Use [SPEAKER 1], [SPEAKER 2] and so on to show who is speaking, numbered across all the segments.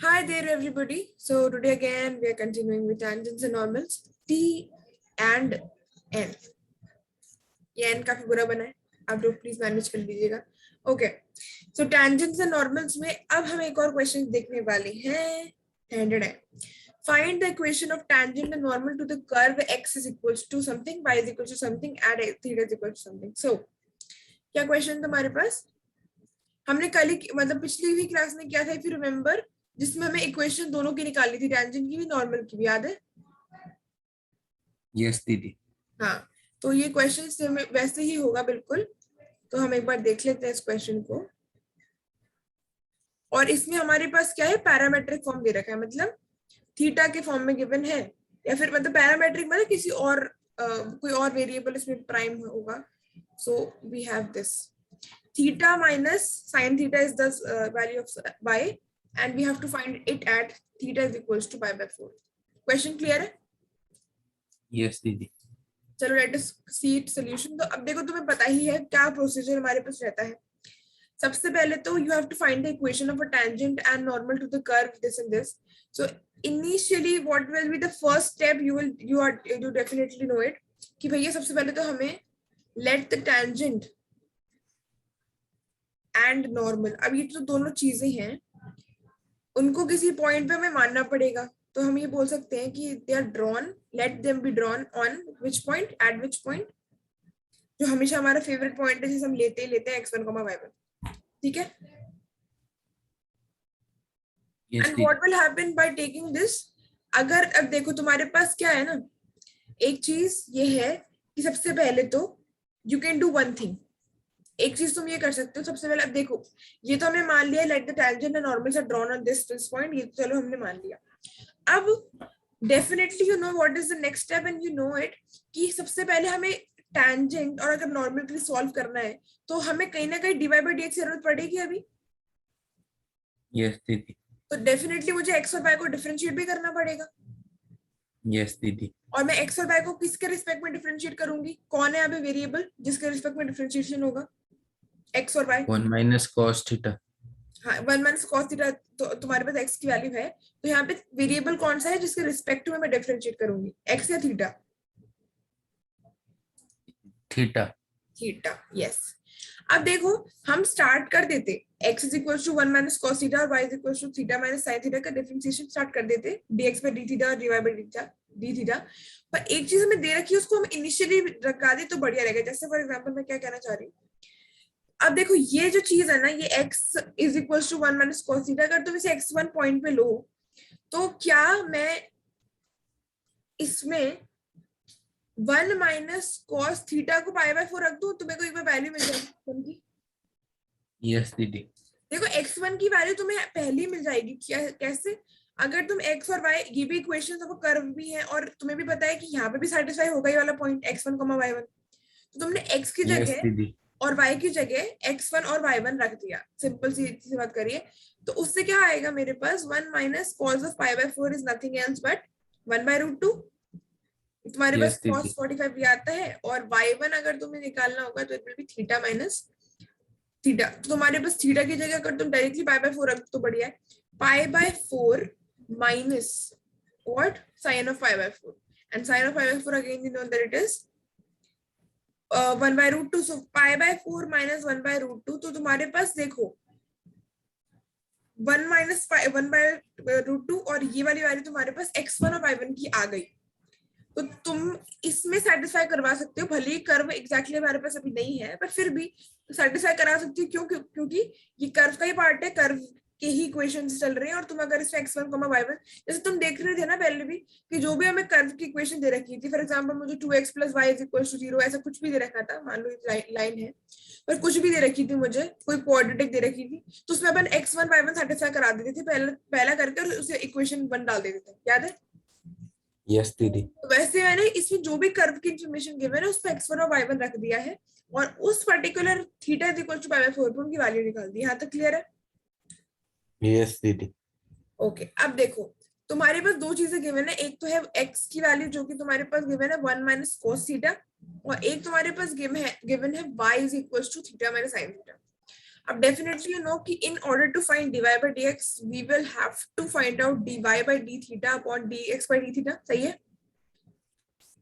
[SPEAKER 1] Hi there, everybody. So today again we are continuing with tangents and normals. T and N. ये N काफी बुरा बना है, आप लोग प्लीज मैनेज कर लीजिएगा. Okay, so tangents and normals में अब हम एक और क्वेश्चन देखने वाले हैं. Standard है. Find the equation of tangent and normal to the curve x is equals to something, y is equals to something, and theta is equals to something. So क्या क्वेश्चन तुम्हारे पास? हमने कल ही मतलब पिछली ही क्लास में किया था, इफ यू रिमेम्बर, जिसमें हमें इक्वेशन दोनों की निकाली थी, टेंजेंट की भी नॉर्मल की भी. याद है?
[SPEAKER 2] यस दीदी.
[SPEAKER 1] हाँ, तो ये क्वेश्चन वैसे ही होगा बिल्कुल. तो हम एक बार देख लेते हैं इस क्वेश्चन को. और इसमें हमारे पास क्या है, पैरामेट्रिक फॉर्म दे रखा है, मतलब थीटा के फॉर्म में गिवन है, या फिर मतलब पैरामेट्रिक मतलब किसी और कोई और वेरिएबल इसमें प्राइम होगा. So we have this theta minus sin theta is the value of y, and we have to find it at theta is equals to pi by 4. Question clear है?
[SPEAKER 2] Yes दीदी.
[SPEAKER 1] चलो let us see it solution. तो अब देखो, तुम्हें पता ही है क्या प्रोसीजर हमारे पास रहता है. सबसे पहले तो you have to find the equation of a tangent and normal to the curve this and this. So initially what will be the first step? You definitely know it कि भैया सबसे पहले तो हमें let the tangent and normal, अब ये जो दोनों चीजें हैं उनको किसी पॉइंट पे हमें मानना पड़ेगा. तो हम ये बोल सकते हैं कि they are drawn, let them be drawn on which point, at which point, जो हमेशा हमारा फेवरेट पॉइंट है जिसे हम लेते हैं x1, y1. ठीक है? And what will happen by taking this? अगर अब देखो तुम्हारे पास क्या है ना, एक चीज ये है कि सबसे पहले तो you can do one thing. एक चीज तुम ये कर सकते हो सबसे पहले. अब देखो, ये तो हमने मान लिया let the tangent and normals are drawn on this point, ये तो चलो हमने मान लिया. अब definitely you know what is the next step, and you know it कि सबसे पहले हमें टेंजेंट और अगर नॉर्मल के लिए सॉल्व करना है तो हमें कहीं ना कहीं dy by dx की जरूरत पड़ेगी अभी.
[SPEAKER 2] यस दीदी.
[SPEAKER 1] तो डेफिनेटली मुझे x और y को डिफरेंशिएट भी करना पड़ेगा.
[SPEAKER 2] यस दीदी.
[SPEAKER 1] और मैं x और y को किसके रिस्पेक्ट में डिफरेंशिएट करूंगी? कौन है अभी वेरिएबल जिसके रिस्पेक्ट में डिफरेंशिएशन होगा x और y?
[SPEAKER 2] 1 minus cos theta.
[SPEAKER 1] हाँ, 1 माइनस cos थीटा. तो तुम्हारे पास x की वैल्यू है, तो यहाँ पे वेरिएबल कौन सा है जिसके रिस्पेक्ट में मैं डिफरेंशिएट करूंगी, x या थीटा?
[SPEAKER 2] थीटा.
[SPEAKER 1] Theta, yes. अब देखो हम स्टार्ट कर देते x is equal to 1 minus cos theta और y is equal to theta minus sin theta का डिफरेंशिएशन स्टार्ट कर देते, dx by d थीटा और dy by d थीटा. पर एक चीज हमें दे रखी है, उसको हम इनिशियली रखा दे तो बढ़िया रहेगा. जैसे फॉर एग्जांपल मैं क्या कहना चाह रही हूँ, अब देखो ये जो चीज है ना, ये x is equal to 1 minus cos theta, अगर तुम इसे x1 पॉइंट पे लो तो क्या मैं इसमें 1 माइनस cos थीटा को पाई बाय 4 रख दूं तो मेरे को एक बार वैल्यू मिल जाएगी.
[SPEAKER 2] यस दीदी.
[SPEAKER 1] देखो x1 की वैल्यू तुम्हें पहले मिल जाएगी. क्या कैसे? अगर तुम x और y, ये भी इक्वेशन ऑफ कर्व भी है और तुम्हें भी पता है कि यहाँ पे भी सेटिस्फाई होगा ये वाला पॉइंट x1, y1, तो तुमने x की जगह और y की जगह x1 और y1 रख दिया. सिंपल सी बात करिए. तो उससे क्या आएगा मेरे पास, 1 minus cos of pi by 4 is nothing else but 1/√2. तुम्हारे पास cos 45 भी आता है, और y1 अगर तुम्हें निकालना होगा तो it will be theta minus theta. तो तुम्हारे पास थीटा की जगह अगर तुम डायरेक्टली पाई बाय 4 रख तो बढ़िया है. Pi by 4 minus what, sine of pi by 4, and sine of pi by 4 again you know that it is 1/√2. So pi by 4 minus 1/√2. तो तुम्हारे पास देखो 1 माइनस 1/√2 और ये वाली वैल्यू तुम्हारे पास x1 और y1 की आ गई. तो तुम इसमें सेटिस्फाई करवा सकते हो, भले ही कर्व एग्जैक्टली हमारे पास अभी नहीं है पर फिर भी सेटिस्फाई करा सकती हो. क्यों? क्योंकि ये कर्व का ही पार्ट है, कर्व के ही इक्वेशंस चल रहे हैं. और तुम अगर इसमें x1, y1, जैसे तुम देख रहे थे ना पहले भी कि जो भी हमें कर्व की इक्वेशन दे रखी थी, फॉर एग्जांपल मुझे 2x + y = 0 ऐसा कुछ भी दे रखा था, मान लो लाइन है पर कुछ भी दे रखी थी, मुझे कोई क्वाड्रेटिक दे रखी थी, तो उसमें अपन x1, y1 सेटिस्फाई करा देते थे पहला करके, और उसे इक्वेशन 1 डाल देते थे. याद है?
[SPEAKER 2] यस दीदी.
[SPEAKER 1] तो वैसे मैंने इसमें जो भी कर्व की इंफॉर्मेशन गिवन है उस पर x1 और y1 रख दिया है, और उस particular theta is equal to pi by 4 पर उनकी वैल्यू निकाल दी. यहाँ तक क्लियर है?
[SPEAKER 2] यस दीदी.
[SPEAKER 1] ओके. अब देखो तुम्हारे पास दो चीजें गिवन है, एक तो है x की वैल्यू जो कि तुम्हारे पास गिवन है 1 माइनस cos थीटा, और एक तुम्हारे पास गिवन है y is equal to theta minus sin theta. अब डेफिनेटली यू नो कि in order to find dy by dx we will have to find out dy by d theta upon dx by d theta, सही है?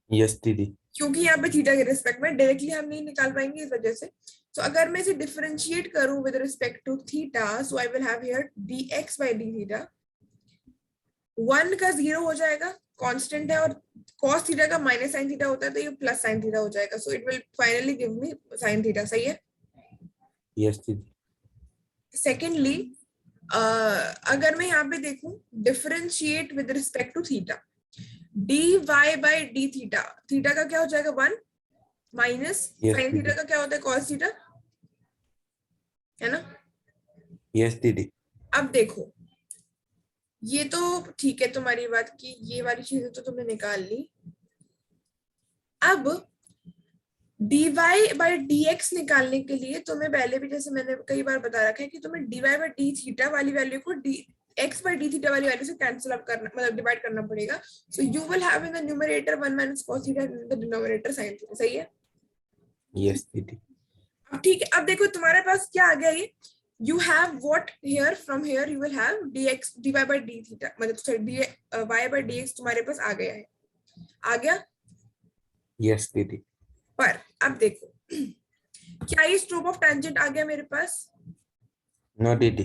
[SPEAKER 2] Yes दीदी।
[SPEAKER 1] क्योंकि यहाँ पे theta के respect में डायरेक्टली हम नहीं निकाल पाएंगे इस वजह से। तो अगर मैं इसे डिफरेंशिएट करूं with respect to theta, so I will have here dx by d theta, 1 का 0 हो जाएगा, कांस्टेंट है, और cos थीटा का माइनस sin थीटा होता है, तो ये प्लस sin थीटा हो जाएगा, so it will finally give me sin theta, सही है?
[SPEAKER 2] यस दीदी।
[SPEAKER 1] सेकेंडली अगर मैं यहाँ पे देखूं differentiate with respect to theta, dy by d theta, theta का क्या हो जाएगा 1 माइनस
[SPEAKER 2] Yes,
[SPEAKER 1] sin थीटा
[SPEAKER 2] दीदी।
[SPEAKER 1] का क्या होता है cos थीटा, है ना?
[SPEAKER 2] यस दीदी।
[SPEAKER 1] अब देखो ये तो ठीक है तुम्हारी बात की, ये वाली चीजें तो तुमने निकाल ली। अब dy by dx निकालने के लिए तुम्हें पहले भी जैसे मैंने कई बार बता रखा है कि तुम्हें dy by d थीटा वाली वैल्यू को x by d थीटा वाली वैल्यू से कैंसिल आउट करना, मतलब डिवाइड करना पड़ेगा। So you will have in the numerator 1 minus cos theta, in the denominator sin theta, सही है?
[SPEAKER 2] यस दीदी।
[SPEAKER 1] अब ठीक है, अब देखो तुम्हारे पास क्या आ गया, ये you have what here, from here you will have dx dy by d theta, मतलब sorry dy by dx तुम्हारे पास आ गया है, आ गया?
[SPEAKER 2] यस दीदी।
[SPEAKER 1] पर अब देखो क्या ये स्लोप ऑफ टेंजेंट आ गया मेरे पास?
[SPEAKER 2] नो दीदी।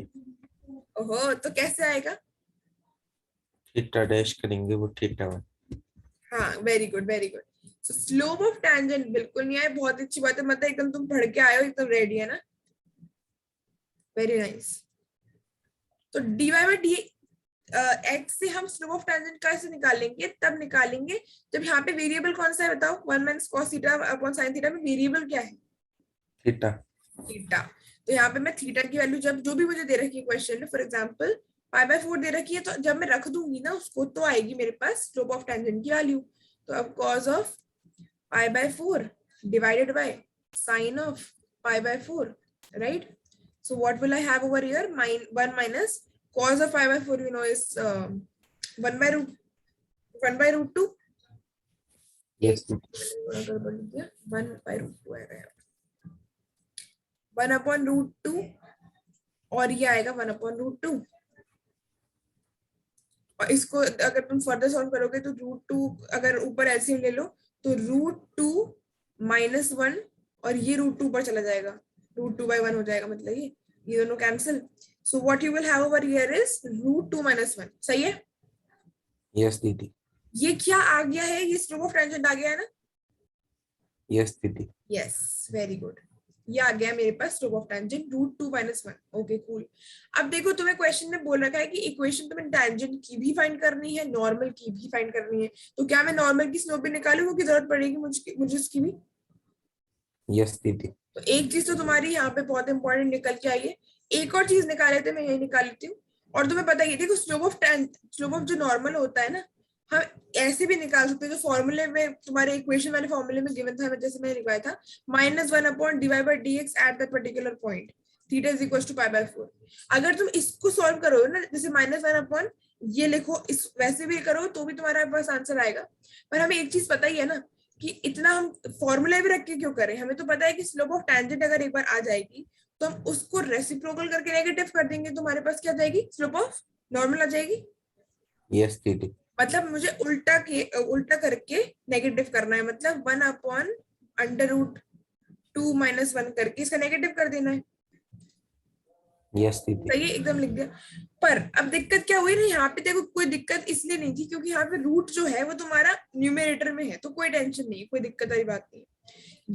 [SPEAKER 1] ओहो, तो कैसे आएगा?
[SPEAKER 2] थीटा डैश करेंगे वो थीटा वन।
[SPEAKER 1] हाँ, very good very good. So slope of tangent बिल्कुल नहीं आया, बहुत अच्छी बात है, मतलब एकदम तुम पढ़ के आए हो, एकदम रेडी है ना, वेरी नाइस। तो dy by d x से हम स्लोप ऑफ टेंजेंट कैसे निकालेंगे? तब निकालेंगे जब यहाँ पे वेरिएबल कौन सा है बताओ, 1 minus cos theta upon sin theta में वेरिएबल क्या है?
[SPEAKER 2] थीटा।
[SPEAKER 1] थीटा। तो यहाँ पे मैं थीटा की वैल्यू जब जो भी मुझे दे रखी है क्वेश्चन में, फॉर एग्जांपल π/4 दे रखी है, तो जब मैं रख दूंगी ना उसको तो आएगी मेरे पास स्लोप ऑफ टेंजेंट की वैल्यू। तो अब cos of π/4 divided by sin of π/4, right? So what will I have over here, 1 minus cos of π/4 you know is 1 by root 2।
[SPEAKER 2] Yes
[SPEAKER 1] थोड़ा गड़बड़ लिख दिया, 1 by root 2 आएगा यहाँ, 1 upon root 2, और ये आएगा 1 upon root 2। और इसको अगर तुम फर्दर सॉल्व करोगे तो √2 अगर ऊपर एलसीएम ले लो तो √2 minus 1, और ये √2 पर चला जाएगा, √2 by 1 हो जाएगा, मतलब ये दोनों cancel. So what you will have over here is √2 minus 1, सही है?
[SPEAKER 2] यस दीदी।
[SPEAKER 1] ये क्या आ गया है, ये स्लोप ऑफ टेंजेंट आ गया है ना?
[SPEAKER 2] यस दीदी।
[SPEAKER 1] यस, वेरी गुड, ये आ गया मेरे पास slope of tangent √2 minus 1। Okay cool. अब देखो तुम्हें क्वेश्चन में बोल रखा है कि इक्वेशन तुम्हें टेंजेंट की भी फाइंड करनी है, नॉर्मल की भी फाइंड करनी है, तो क्या मैं नॉर्मल की स्लोप भी निकालूं की जरूरत पड़ेगी मुझे इसकी भी?
[SPEAKER 2] यस दीदी।
[SPEAKER 1] तो एक चीज तो तुम्हारी यहाँ पे बहुत इंपॉर्टेंट निकल के आई है, एक और चीज निकाले थे, मैं यही निकाल लेती हूँ। और तुम्हें पता ही, देखो स्लोप ऑफ जो नॉर्मल होता है ना, हम ऐसे भी निकाल सकते हैं, जो फॉर्मूले में तुम्हारे इक्वेशन वाले फॉर्मूले में गिवन था, जैसे मैंने लिखवाया था -1 upon dy by dx at the particular point theta is equal to π/4। अगर तुम इसको सॉल्व करो ना, जैसे -1 upon ये लिखो, इस वैसे भी करो तो भी तुम्हारा पास आंसर आएगा। पर हमें एक चीज पता ही है ना कि इतना हम फॉर्मूला भी रख के क्यों करें, हमें तो पता है कि स्लोप ऑफ टेंजेंट अगर एक बार आ जाएगी तो हम उसको रेसिप्रोकल करके नेगेटिव कर देंगे, तो हमारे पास क्या आ जाएगी, स्लोप ऑफ नॉर्मल आ जाएगी।
[SPEAKER 2] यस दीदी।
[SPEAKER 1] मतलब मुझे उल्टा करके नेगेटिव करना है, मतलब 1 upon √2 minus 1 करके इसका नेगेटिव कर देना है।
[SPEAKER 2] यस दीदी।
[SPEAKER 1] सही है, एकदम लिख दिया। पर अब दिक्कत क्या हुई ना, यहाँ पे देखो कोई दिक्कत इसलिए नहीं थी क्योंकि यहाँ पे रूट जो है वो तुम्हारा न्यूमरेटर में है, तो कोई टेंशन नहीं, कोई दिक्कत वाली बात नहीं।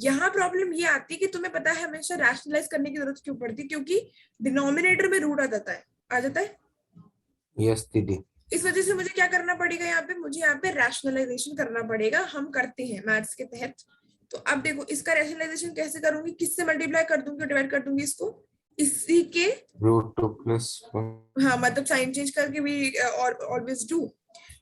[SPEAKER 1] यहाँ प्रॉब्लम ये आती है कि तुम्हें पता है हमेशा रैशनलाइज करने की जरूरत क्यों पड़ती है, क्योंकि डिनोमिनेटर में रूट आ जाता है।
[SPEAKER 2] यस दीदी।
[SPEAKER 1] इस वजह से मुझे क्या करना पड़ेगा, यहाँ पे मुझे यहाँ पे रैशनलाइजेशन करना पड़ेगा, हम करते हैं मैथ्स के तहत। तो अब देखो इसका रैशनलाइजेशन कैसे करूंगी, किससे मल्टीप्लाई कर दूंगी, डिवाइड कर दूंगी इसको इसी के
[SPEAKER 2] √2 + 1।
[SPEAKER 1] हाँ, मतलब साइन चेंज करके भी और ऑलवेज डू।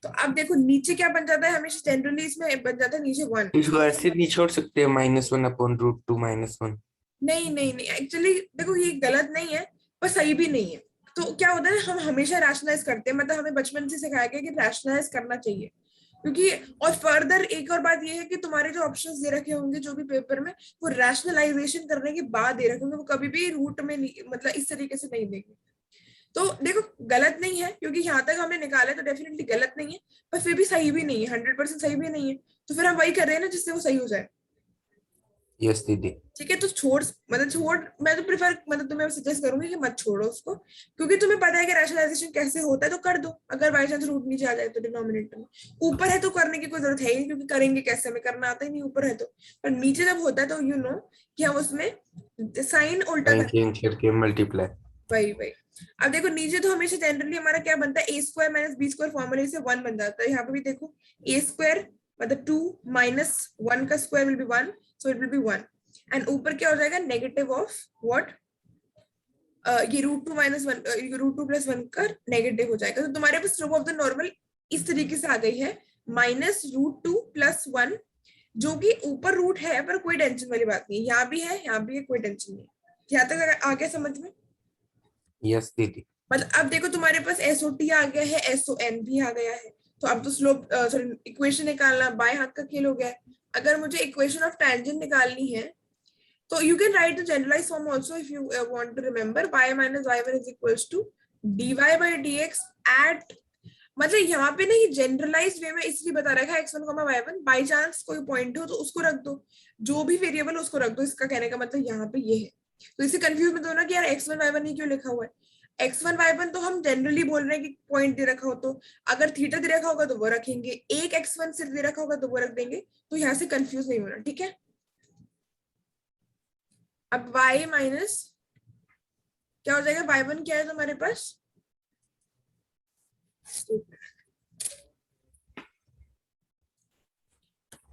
[SPEAKER 1] तो अब देखो नीचे क्या बन जाता है, हमेशा जनरली इसमें बन जाता है नीचे 1।
[SPEAKER 2] इसको ऐसे नहीं छोड़ सकते, -1 upon √2 -1।
[SPEAKER 1] नहीं नहीं नहीं, एक्चुअली देखो ये गलत नहीं है पर सही भी नहीं है। तो क्या होता है, हम हमेशा रैशनलाइज करते हैं, मतलब हमें बचपन से सिखाया गया कि रैशनलाइज करना चाहिए। क्योंकि और फर्दर एक और बात ये है कि तुम्हारे जो ऑप्शंस दे रखे होंगे जो भी पेपर में, वो रैशनलाइजेशन करने के बाद दे रखे होंगे, वो कभी भी रूट में नहीं, मतलब इस तरीके से नहीं देंगे। तो देखो गलत नहीं है, क्योंकि यहाँ तक हमने निकाला तो डेफिनेटली गलत नहीं है, पर फिर भी सही भी नहीं है, 100% सही भी नहीं है। तो फिर हम वही कर रहे हैं ना जिससे वो सही हो जाए।
[SPEAKER 2] यस दीदी।
[SPEAKER 1] ठीक है, तो छोड़, मैं तो प्रेफर, मतलब तुम्हें सजेस्ट करूंगी कि मत छोड़ो उसको, क्योंकि तुम्हें पता है कि रैशनलाइजेशन कैसे होता है, तो कर दो। अगर बाई चांस रूट नीचे आ जाए तो डिनोमिनेटर में, ऊपर है तो करने की कोई जरूरत है ही नहीं, क्योंकि करेंगे कैसे, हमें करना आता ही नहीं ऊपर है तो। पर नीचे जब होता है तो यू नो कि हम उसमें साइन उल्टा
[SPEAKER 2] साइन
[SPEAKER 1] कर,
[SPEAKER 2] चेंज करके मल्टीप्लाई।
[SPEAKER 1] वही वही। अब देखो नीचे तो हमेशा जनरली हमारा क्या बनता है, ए स्क्वायर माइनस बी स्क्वायर फॉर्मूले से 1 बन जाता है। यहाँ पे भी देखो ए स्क्वायर मतलब 2 माइनस 1 का square will be 1, so it will be 1। And ऊपर क्या हो जाएगा, नेगेटिव ऑफ व्हाट, ये √2 माइनस 1, √2 प्लस 1 का नेगेटिव हो जाएगा। तो तुम्हारे पास स्लोप ऑफ द नॉर्मल इस तरीके से आ गई है, -√2 प्लस 1, जो कि ऊपर रूट है, पर कोई टेंशन वाली बात नहीं है, यहाँ भी है यहाँ भी है, कोई टेंशन नहीं है। यहाँ तक आ गया समझ में?
[SPEAKER 2] यस दीदी।
[SPEAKER 1] मतलब अब देखो तुम्हारे पास SOT आ गया है, SON भी आ गया है। तो अब तो स्लोप सॉरी इक्वेशन निकालना बाएं हाथ का खेल हो गया है। अगर मुझे इक्वेशन ऑफ टेंजेंट निकालनी है, तो you can write the generalized form also if you want to remember, y minus y1 is equals to dy by dx at, मतलब यहाँ पे ना ये जनरलाइज वे में इसलिए बता रखा है x1 y1, बाई चांस कोई पॉइंट हो तो उसको रख दो, जो भी वेरिएबल उसको रख दो, इसका कहने का मतलब यहाँ पे ये है। तो इसे कंफ्यूज मत होना कि यार x1 y1 ही क्यों लिखा हुआ है। x1 y1 तो हम जनरली बोल रहे हैं कि पॉइंट दे रखा हो तो, अगर थीटा दे रखा होगा तो वो रखेंगे, एक x1 सिर्फ दे रखा होगा तो वो रख देंगे। तो यहाँ से कंफ्यूज नहीं होना, ठीक है। अब y माइनस क्या हो जाएगा, y1 क्या है तुम्हारे पास,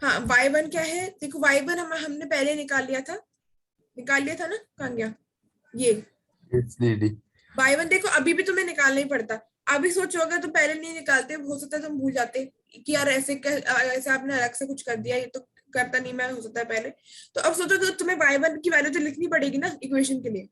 [SPEAKER 1] हाँ y1 क्या है, देखो y1 हमने पहले निकाल लिया था ना, कहाँ गया ये
[SPEAKER 2] यस दीदी।
[SPEAKER 1] y1, देखो अभी भी तुम्हें निकालना ही पड़ता। अभी सोचो अगर तुम पहले नहीं निकालते, हो सकता है तुम भूल जाते कि यार ऐसे आपने अलग से कुछ कर दिया, ये तो करता नहीं मैं, हो सकता है पहले। तो अब सोचो तो तुम्हें y1 की वैल्यू तो लिखनी पड़ेगी ना इक्वेशन के लिए,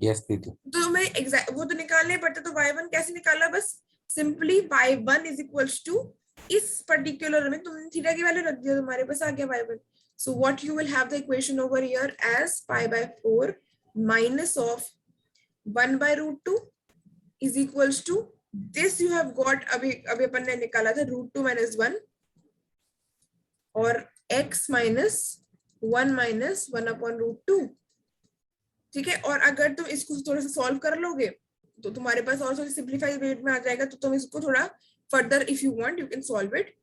[SPEAKER 2] यस दीदी।
[SPEAKER 1] तो तुम्हें एग्जैक्ट वो तो निकालना ही पड़ता। तो y1 कैसे निकाला, बस simply y1 is equals to, इस पर्टिकुलर में तुमने थीटा की वैल्यू रख दिया, तुम्हारे पास आ गया y1। So what you will have the equation over here as π/4 minus of 1/√2 is equals to this you have got, अभी अभी अपन ने निकाला था √2 माइनस 1 और x माइनस 1 माइनस 1/√2, ठीक है। और अगर तुम इसको थोड़ा सा सॉल्व कर लोगे तो तुम्हारे पास और थोड़ी सिंप्लीफाइड वेट में आ जाएगा, तो तुम इसको थोड़ा further if you want you can solve it.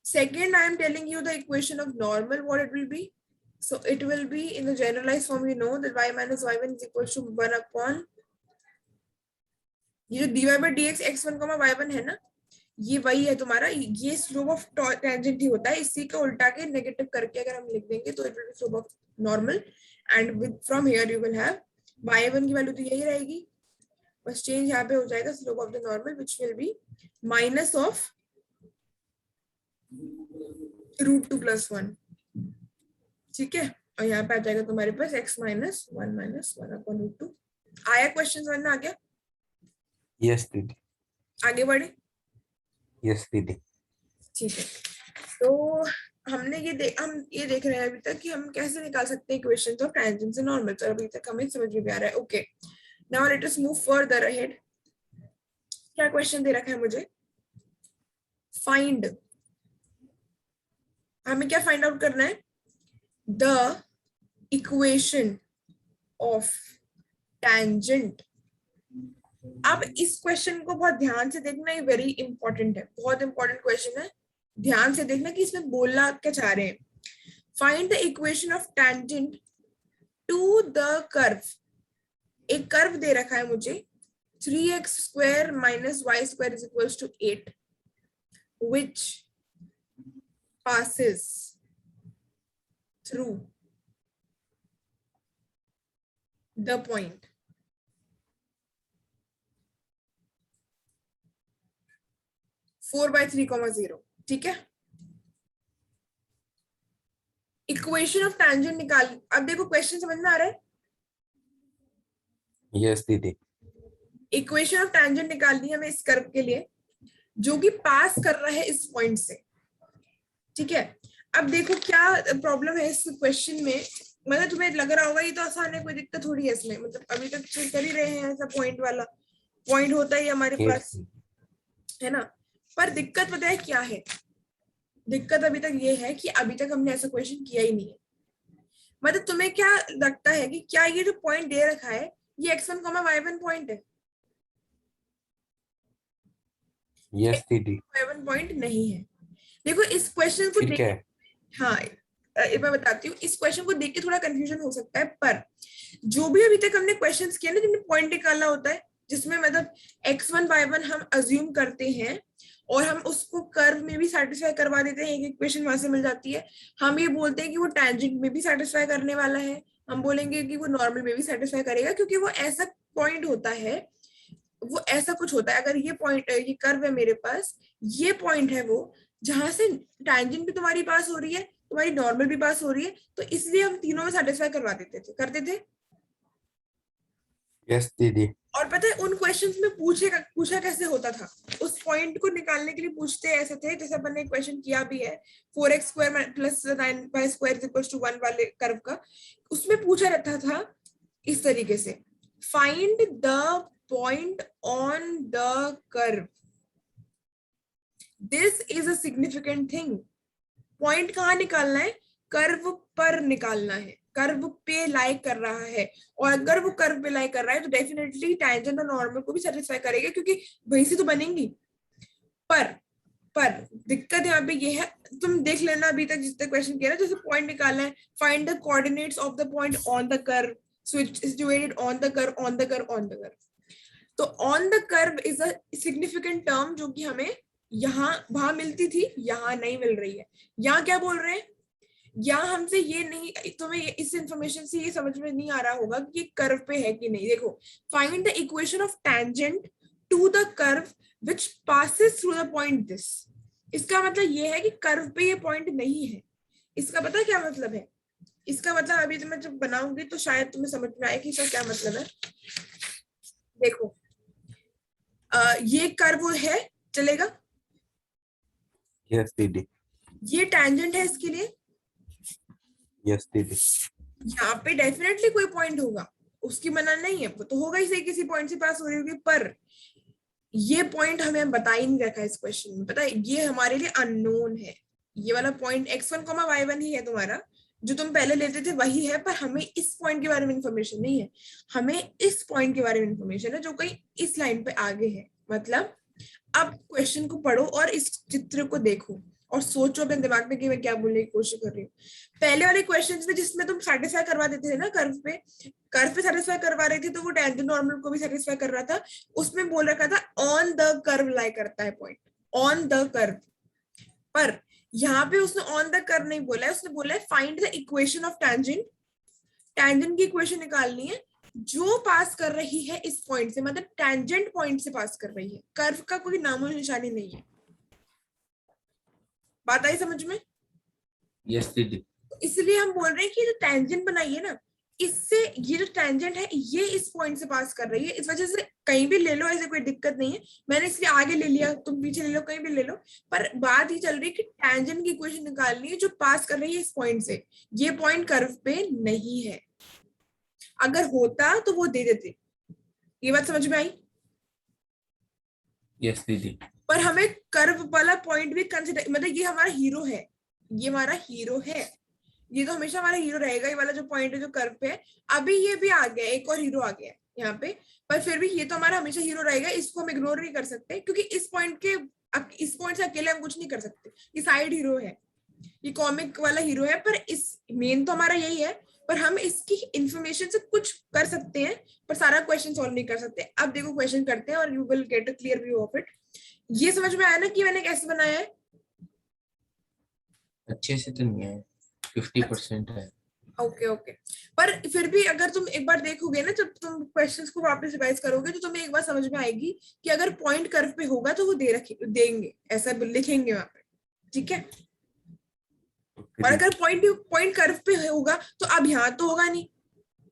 [SPEAKER 1] Second, I am telling you the equation of normal, what it will be. So it will be in the generalized form, you know that y minus y1 is equals to 1 upon, ये जो dy by dx x1 y1 है ना, ये वही है तुम्हारा, ये slope of tangent ही होता है, इसी का उल्टा के नेगेटिव करके अगर हम लिख देंगे तो it will be slope of normal. And with from here you will have y1 की वैल्यू तो यही रहेगी, बस चेंज यहाँ पे हो जाएगा, slope of the normal which will be minus of √2 plus 1, ठीक है। और यहाँ पे आ जाएगा तुम्हारे पास x माइनस 1 √2। आया क्वेश्चन समझ में आ गया?
[SPEAKER 2] यस दीदी।
[SPEAKER 1] आगे बढ़े,
[SPEAKER 2] यस दीदी।
[SPEAKER 1] ठीक है। तो हमने हम ये देख रहे हैं अभी तक कि हम कैसे निकाल सकते हैं इक्वेशंस ऑफ टेंजेंट से नॉर्मल, तो अभी तक हमें समझ में आ रहा है। Okay, now let us move further ahead. क्या क्वेश्चन दे रखा है मुझे, फाइंड, हमें क्या फाइंड आउट करना है, द इक्वेशन ऑफ टेंजेंट। अब इस क्वेश्चन को बहुत ध्यान से देखना, ये वेरी इंपॉर्टेंट है, बहुत इंपॉर्टेंट क्वेश्चन है, ध्यान से देखना कि इसमें बोलना क्या चाह रहे हैं। Find the equation of tangent to the curve, एक कर्व दे रखा है मुझे 3x² minus y² is equals to 8 which passes through the point 4/3, ठीक है। इक्वेशन ऑफ टेंजेंट निकाल, अब देखो क्वेश्चन समझ में आ रहा है,
[SPEAKER 2] यस दीदी।
[SPEAKER 1] इक्वेशन ऑफ टेंजेंट निकालनी है हमें इस कर्व के लिए। जो कि पास कर रहा है इस पॉइंट से, ठीक है। अब देखो क्या प्रॉब्लम है इस क्वेश्चन में, मतलब तुम्हें लग रहा होगा ये तो आसान है, कोई दिक्कत थोड़ी है इसमें, मतलब अभी तक चेक कर ही रहे हैं, ऐसा पॉइंट वाला पॉइंट होता ही हमारे
[SPEAKER 2] yes
[SPEAKER 1] पास, है ना। पर दिक्कत पता है क्या है, दिक्कत अभी तक ये है कि अभी तक हमने ऐसा क्वेश्चन किया ही नहीं है। मतलब तुम्हें क्या लगता है कि क्या ये जो पॉइंट दे रखा है ये x1 y1 पॉइंट है?
[SPEAKER 2] yes दीदी
[SPEAKER 1] y1 पॉइंट नहीं है। देखो इस क्वेश्चन को
[SPEAKER 2] ठीक है।
[SPEAKER 1] हाँ मैं बताती हूँ, इस क्वेश्चन को देख के थोड़ा कंफ्यूजन हो सकता है, पर जो भी अभी तक हमने क्वेश्चंस किए ना जिनमें पॉइंट निकालना होता है, जिसमें मतलब x1 y1 हम अज्यूम करते हैं और हम उसको कर्व में भी सेटिस्फाई करवा देते हैं, एक इक्वेशन वहां से मिल जाती है। हम ये बोलते हैं कि वो टैंजेंट में भी सेटिस्फाई करने वाला है, हम बोलेंगे कि वो नॉर्मल में भी सेटिस्फाई करेगा, क्योंकि वो ऐसा पॉइंट होता है, वो ऐसा कुछ होता है। अगर ये पॉइंट, ये कर्व है मेरे पास, ये पॉइंट है वो जहां से टैंजेंट भी तुम्हारी पास हो रही है, तुम्हारी नॉर्मल भी पास हो रही है, तो इसलिए हम तीनों में सेटिस्फाई करवा देते थे, करते थे।
[SPEAKER 2] yes दीदी
[SPEAKER 1] और पता है उन क्वेश्चंस में पूछा कैसे होता था, उस पॉइंट को निकालने के लिए पूछते ऐसे थे जैसे अपन ने क्वेश्चन किया भी है 4x² प्लस 9y² 1 वाले कर्व का, उसमें पूछा रहता था इस तरीके से, find the point on the curve, this is a significant thing. Point कहाँ निकालना है? कर्व पर निकालना है, कर्व पे लाई कर रहा है, और अगर वो कर्व पे लाई कर रहा है तो डेफिनेटली टैंजेंट और नॉर्मल को भी सेटिस्फाई करेगा, क्योंकि वहीं से तो बनेंगी। पर पर दिक्कत यहाँ पे ये है, तुम देख लेना अभी तक जितने क्वेश्चन किया ना, जैसे पॉइंट निकालना है, find the coordinates of the point on the curve, situated on the curve, on the curve, on the curve. तो on the curve is a significant term जो कि हमें यहाँ वहां मिलती थी, यहाँ नहीं मिल रही है। यहाँ क्या बोल रहे हैं, यहाँ हमसे ये नहीं, तुम्हें इस इंफॉर्मेशन से ये समझ में नहीं आ रहा होगा कि ये कर्व पे है कि नहीं। देखो, find the equation of tangent to the curve which passes through the point this. इसका मतलब ये है कि कर्व पे ये पॉइंट नहीं है। इसका पता क्या मतलब है? इसका मतलब अभी तो मैं जब बनाऊंगी तो शायद तुम्हें समझ में आए कि इसका क्या मतलब है। देखो ये कर्व है, चलेगा?
[SPEAKER 2] yes दीदी
[SPEAKER 1] ये टैंजेंट है इसके लिए,
[SPEAKER 2] yes दीदी
[SPEAKER 1] यहाँ पे डेफिनेटली कोई पॉइंट होगा, उसकी मना नहीं है, वो तो होगा ही सही, किसी पॉइंट से पास हो रही होगी। पर ये पॉइंट हमें बता ही नहीं रखा है इस क्वेश्चन में, पता है ये हमारे लिए अननोन है। ये वाला पॉइंट x1 y1 ही है तुम्हारा, जो तुम पहले लेते थे वही है, पर हमें इस पॉइंट के बारे में इंफॉर्मेशन नहीं है, हमें इस पॉइंट के बारे में इंफॉर्मेशन है जो कहीं इस लाइन पे आगे है। मतलब अब क्वेश्चन को पढ़ो और इस चित्र को देखो और सोचो अपने दिमाग में कि मैं क्या बोलने की कोशिश कर रही हूँ। पहले वाले क्वेश्चंस में जिसमें तुम सेटिस्फाई करवा देते थे ना कर्व पे सेटिस्फाई करवा रहे थे, तो वो टैंजेंट नॉर्मल को भी सेटिस्फाई कर रहा था। उसमें बोल रखा था ऑन द कर्व लाई करता है पॉइंट, ऑन द कर्व। पर यहाँ पे उसने ऑन द कर्व नहीं बोला है, उसने बोला है find the equation of tangent, tangent की इक्वेशन निकालनी है जो पास कर रही है इस पॉइंट से, मतलब टैंजेंट पॉइंट से पास कर रही है, कर्व का कोई नामो निशानी नहीं है। बात आई समझ में?
[SPEAKER 2] yes दीदी
[SPEAKER 1] इसलिए हम बोल रहे हैं कि जो टैंजेंट बनाई है ना, इससे ये जो टैंजेंट है ये इस पॉइंट से पास कर रही है, इस वजह से कहीं भी ले लो, ऐसे कोई दिक्कत नहीं है। मैंने इसलिए आगे ले लिया, तुम पीछे ले लो, कहीं भी ले लो, पर बात ये चल रही है कि टैंजेंट की इक्वेशन निकालनी है जो पास कर रही है इस पॉइंट से। ये पॉइंट कर्व पे नहीं है, अगर होता तो वो दे देते। ये बात समझ में आई?
[SPEAKER 2] yes दीदी
[SPEAKER 1] पर हमें कर्व वाला पॉइंट भी कंसिडर, मतलब ये हमारा हीरो है, ये हमारा हीरो है, ये तो हमेशा हमारा हीरो रहेगा, ये वाला जो पॉइंट है जो कर्व पे है। अभी ये भी आ गया, एक और हीरो आ गया है यहाँ पे, पर फिर भी ये तो हमारा हमेशा हीरो रहेगा, इसको हम इग्नोर नहीं कर सकते, क्योंकि इस पॉइंट से अकेले हम कुछ नहीं कर सकते। ये साइड हीरो है, ये कॉमिक वाला हीरो है, पर इस मेन तो हमारा यही है, पर हम इसकी इंफॉर्मेशन से कुछ कर सकते हैं, पर सारा क्वेश्चन सॉल्व नहीं कर सकते। अब देखो क्वेश्चन करते हैं और you will get a clear view of it. ये समझ में आया ना कि मैंने कैसे बनाया है?
[SPEAKER 2] अच्छे से तो नहीं है 50% है
[SPEAKER 1] ओके ओके। पर फिर भी अगर तुम एक बार देखोगे ना, जब तुम क्वेश्चंस को वापस रिवाइज करोगे तो तुम्हें एक बार समझ में आएगी कि अगर पॉइंट कर्व पे होगा तो वो देंगे, ऐसा लिखेंगे वहां पे, ठीक है। और अगर पॉइंट कर्व पे होगा तो अब यहाँ तो होगा नहीं,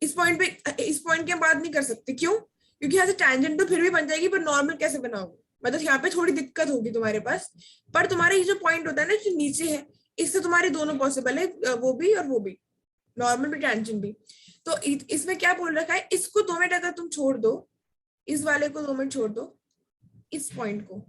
[SPEAKER 1] इस पॉइंट की हम बात नहीं कर सकते। क्यों? क्योंकि यहाँ से टैंजेंट तो फिर भी बन जाएगी, पर नॉर्मल कैसे बनाओगे? मतलब यहाँ पे थोड़ी दिक्कत होगी तुम्हारे पास, पर तुम्हारा ये जो पॉइंट होता है ना जो नीचे है, इससे तुम्हारे दोनों पॉसिबल है, वो भी और वो भी, नॉर्मल भी टेंजेंट भी। तो इसमें क्या बोल रखा है, इसको 2 मिनट अगर तुम छोड़ दो, इस वाले को 2 मिनट छोड़ दो, इस पॉइंट को,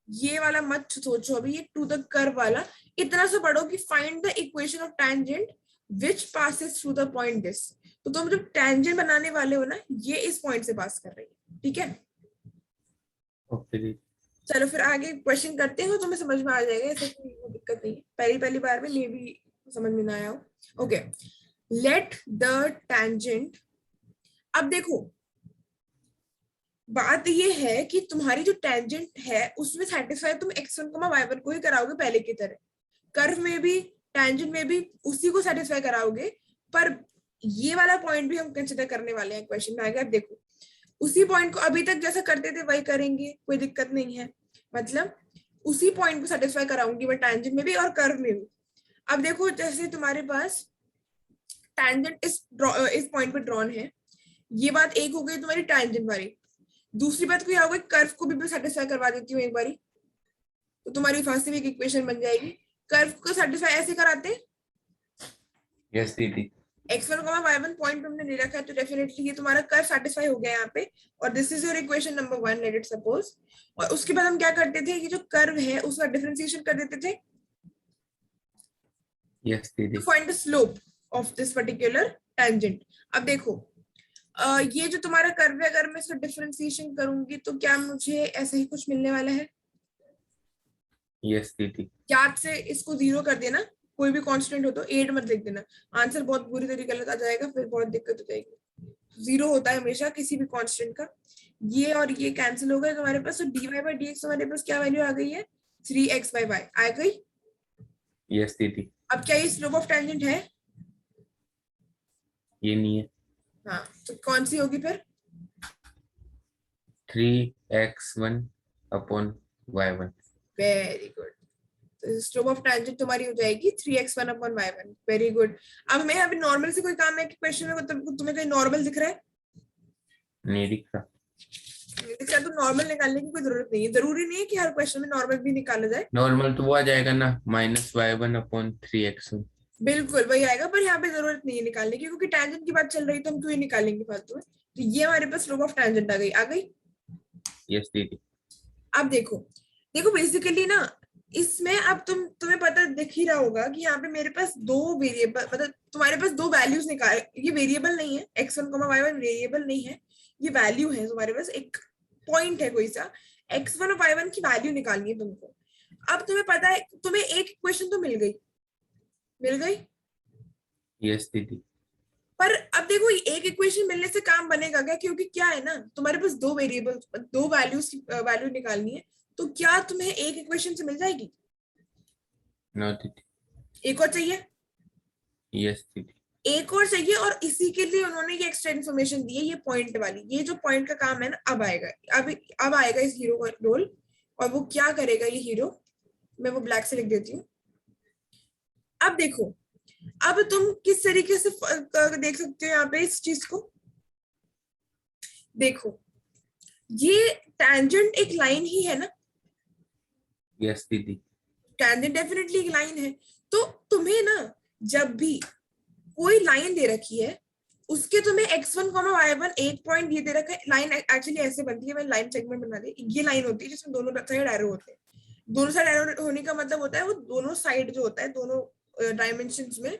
[SPEAKER 1] ये वाला मत सोचो अभी, ये टू द कर्व वाला, इतना सा पढ़ो कि find the equation of tangent which passes through the point this. तो तुम जब टेंजेंट बनाने वाले हो ना, ये इस पॉइंट से पास कर रही है, ठीक है।
[SPEAKER 2] ओके जी।
[SPEAKER 1] चलो फिर आगे क्वेश्चन करते हैं, तो तुम्हें समझ में आ जाएगा, ऐसे कोई दिक्कत नहीं है, पहली पहली बार में मे भी समझ में ना आया हो। ओके, लेट द टेंजेंट, अब देखो बात ये है कि तुम्हारी जो टेंजेंट है उसमें सेटिस्फाई तुम x1 y1 को ही कराओगे पहले की तरह, कर्व में भी टेंजेंट में भी उसी को सेटिस्फाई कराओगे, पर ये वाला पॉइंट भी हम कंसिडर करने वाले हैं क्वेश्चन में आगे। देखो उसी पॉइंट को अभी तक जैसा करते थे वही करेंगे, कोई दिक्कत नहीं है, मतलब उसी पॉइंट को सेटिस्फाई कराऊंगी मैं टेंजेंट में भी और कर्व में भी। अब देखो जैसे तुम्हारे पास टेंजेंट इस पॉइंट पे ड्रॉन है, ये बात एक हो गई तुम्हारी टेंजेंट वाली। दूसरी बात क्या होगा, कर्व को भी सेटिस्फाई करवा देती हूँ एक बारी, तो तुम्हारी फर्स्ट एक इक्वेशन बन जाएगी। कर्व को सेटिस्फाई ऐसे कराते हैं,
[SPEAKER 2] यस दीदी।
[SPEAKER 1] x1 y1 पॉइंट तुमने ले रखा है, तो डेफिनेटली ये तुम्हारा कर्व सेटिस्फाई हो गया यहाँ पे, और this is your equation number 1, let it suppose. और उसके बाद हम क्या करते थे, ये जो कर्व है उसका डिफरेंशिएशन कर देते थे
[SPEAKER 2] यस दीदी।
[SPEAKER 1] to find the slope of this particular tangent। अब देखो ये जो तुम्हारा कर्व है, अगर मैं इसका डिफरेंशिएशन करूंगी तो क्या मुझे ऐसा ही कुछ मिलने वाला है?
[SPEAKER 2] यस दीदी।
[SPEAKER 1] याद से इसको 0 कर देना, कोई भी कांस्टेंट हो तो 8 मत लिख देना, आंसर बहुत बुरी तरीके गलत आ जाएगा, फिर बहुत दिक्कत हो जाएगी। 0 होता है हमेशा किसी भी कांस्टेंट का। ये और ये कैंसिल हो गए तुम्हारे पास, तो dy/dx तुम्हारे पास क्या वैल्यू आ गई है, 3x/y आ गई।
[SPEAKER 2] यस दीदी।
[SPEAKER 1] अब क्या ये स्लोप ऑफ टेंजेंट है?
[SPEAKER 2] ये नहीं है।
[SPEAKER 1] हाँ, तो कौन सी होगी फिर?
[SPEAKER 2] 3x1/y1।
[SPEAKER 1] वेरी गुड, तो स्लोप ऑफ टेंजेंट तुम्हारी हो जाएगी 3x1/y1। Very good. अब मैं अभी नॉर्मल से कोई काम है कि क्वेश्चन में तुम्हें कहीं नॉर्मल दिख रहा है?
[SPEAKER 2] नहीं दिख रहा।
[SPEAKER 1] दिख रहा तो नॉर्मल निकालने की कोई जरूरत नहीं है, जरूरी नहीं है कि हर क्वेश्चन में नॉर्मल भी निकाला जाए।
[SPEAKER 2] नॉर्मल तो वो आ जाएगा ना, -y1/3x1।
[SPEAKER 1] बिल्कुल वही आएगा, पर यहाँ पे जरूरत नहीं है निकालने की, क्योंकि टेंजेंट की बात चल रही तो हम क्यों ही निकालेंगे फालतू में। तो ये हमारे पास स्लोप ऑफ टेंजेंट आ गई।
[SPEAKER 2] यस दीदी।
[SPEAKER 1] अब देखो देखो बेसिकली ना, इसमें अब तुम्हें पता दिख ही रहा होगा कि यहाँ पे मेरे पास दो वेरिएबल, मतलब तुम्हारे पास दो वैल्यूज निकाल, ये वेरिएबल नहीं है, x1 y1 वेरिएबल नहीं है, ये वैल्यू है तुम्हारे पास, एक पॉइंट है कोई सा, x1 और y1 की वैल्यू निकालनी है तुमको। अब तुम्हें पता है, तुम्हें एक इक्वेशन तो मिल गई।
[SPEAKER 2] यस दीदी।
[SPEAKER 1] पर अब देखो एक इक्वेशन मिलने से काम बनेगा क्या, क्योंकि क्या है ना, तुम्हारे पास दो वेरिएबल, दो वैल्यूज की वैल्यू निकालनी है, तो क्या तुम्हें एक इक्वेशन से मिल जाएगी?
[SPEAKER 2] नो दीदी।
[SPEAKER 1] एक और चाहिए?
[SPEAKER 2] यस दीदी।
[SPEAKER 1] एक और चाहिए, और इसी के लिए उन्होंने ये एक्स्ट्रा इन्फॉर्मेशन दी है, ये पॉइंट वाली, ये जो पॉइंट का काम है ना, अब आएगा, अब आएगा इस हीरो का रोल। और वो क्या करेगा ये हीरो, मैं वो ब्लैक से लिख देती हूँ। अब देखो, अब तुम किस तरीके से देख सकते हो यहाँ पे इस चीज को, देखो ये टेंजेंट एक लाइन ही है ना?
[SPEAKER 2] यस दीदी।
[SPEAKER 1] टेंजेंट डेफिनेटली एक लाइन है, तो तुम्हें ना जब भी कोई लाइन दे रखी है, उसके तुम्हें x1 y1 एक पॉइंट ये दे रखा है, लाइन एक्चुअली ऐसे बनती है, मैंने लाइन सेगमेंट बना दी, ये लाइन होती है जिसमें दोनों साइड एरो होते हैं। दोनों साइड एरो होने का मतलब होता है वो दोनों साइड जो होता है, दोनों डायमेंशंस में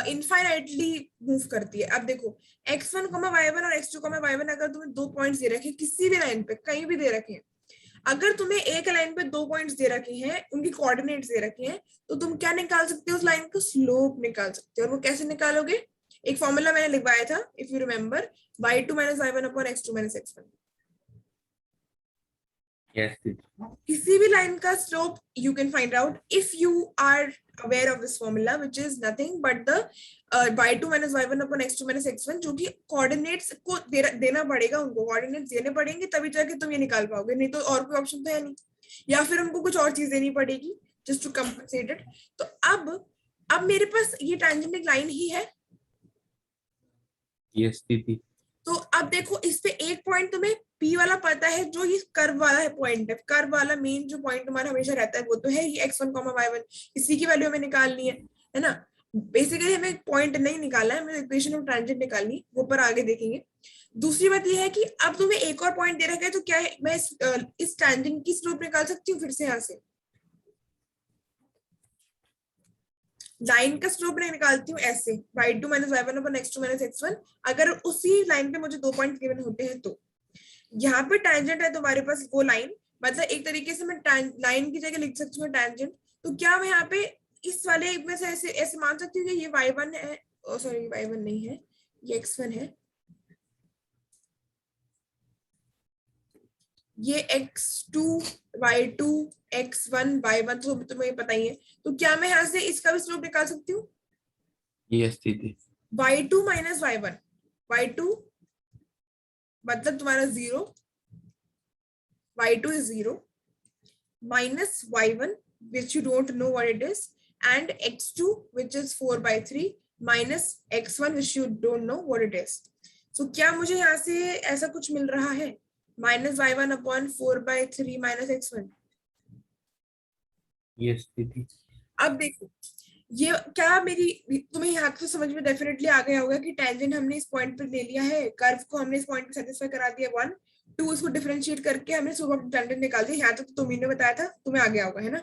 [SPEAKER 1] इनफाइनाइटली मूव करती है। अब देखो x1 y1 और x2 y1 अगर तुम्हें दो पॉइंट्स दे रखे किसी भी लाइन पे, कहीं भी दे रखे हैं, अगर तुम्हें एक लाइन पे दो पॉइंट्स दे रखे हैं, उनकी कोऑर्डिनेट्स दे रखे हैं, तो तुम क्या निकाल सकते हो, उस लाइन का स्लोप निकाल सकते हो। और वो कैसे निकालोगे, एक फॉर्मूला मैंने लिखवाया था, if you remember, y2 - y1 upon x2 - x1।
[SPEAKER 2] Yes दीदी।
[SPEAKER 1] किसी भी लाइन का slope you can find out if you are aware of this formula, which is nothing but the y2 - y1 upon x2 - x1, जो कि coordinates को देना पड़ेगा, उनको कोऑर्डिनेट्स देने पड़ेंगे तभी जाके तुम ये निकाल पाओगे, नहीं तो और कोई ऑप्शन तो है नहीं, या फिर हमको कुछ और चीज देनी पड़ेगी जस्ट टू कंपनसेट इट। तो अब मेरे पास ये टेंजेंट लाइन ही है।
[SPEAKER 2] यस दीदी।
[SPEAKER 1] तो अब देखो इस पे एक पॉइंट तुम्हें P वाला पता है, जो ये कर्व वाला है पॉइंट है, कर्व वाला मेन जो पॉइंट तुम्हारा हमेशा रहता है वो तो है ये x1, y1, इसी की वैल्यू हमें निकालनी है ना। बेसिकली हमें पॉइंट नहीं निकालना है, हमें इक्वेशन ऑफ टैंजेंट निकालनी है, वो पर आगे देखेंगे। दूसरी बात ये है कि अब तुम्हें एक और पॉइंट दे रखा है, तो क्या है, मैं इस टैंजेंट की स्लोप निकाल सकती हूँ फिर से यहाँ से। लाइन का स्लोप मैं निकालती हूँ ऐसे, y2 माइनस y1 अपन x2 माइनस x1, अगर उसी लाइन पे मुझे 2 पॉइंट गिवन होते हैं तो। यहाँ पे टैंजेंट है तुम्हारे पास वो लाइन, मतलब एक तरीके से मैं लाइन की जगह लिख सकती हूँ टैंजेंट। तो क्या मैं यहाँ पे इस वाले में से ऐसे ऐसे मान सकती हूँ कि ये y1 है, सॉरी y1 नहीं है, ये x1 है, ये x2 y2 x1 y1, तो तुम्हें पता ही है। तो क्या मैं यहाँ से इसका भी स्लोप निकाल सकती हूँ?
[SPEAKER 2] यस दीदी।
[SPEAKER 1] y2 माइनस y1, y2 मतलब तुम्हारा 0, y2 is 0 minus y1 which you don't know what it is, and x2 which is 4/3 minus x1 which you don't know what it is. So क्या मुझे यहाँ से ऐसा कुछ मिल रहा है, minus y1 upon 4/3 minus x1?
[SPEAKER 2] Yes दीदी।
[SPEAKER 1] अब देखो ये क्या मेरी, तुम्हें यहाँ तो समझ में डेफिनेटली आ गया होगा कि टेंजेंट हमने इस पॉइंट पर ले लिया है, कर्व को हमने इस पॉइंट पे सेटिस्फाई करा दिया 1 2, इसको डिफरेंशिएट करके हमने स्लोप ऑफ टेंजेंट निकाल दिया। यहाँ तक तो तुम्ही ने बताया था, तुम्हें आ गया होगा है ना।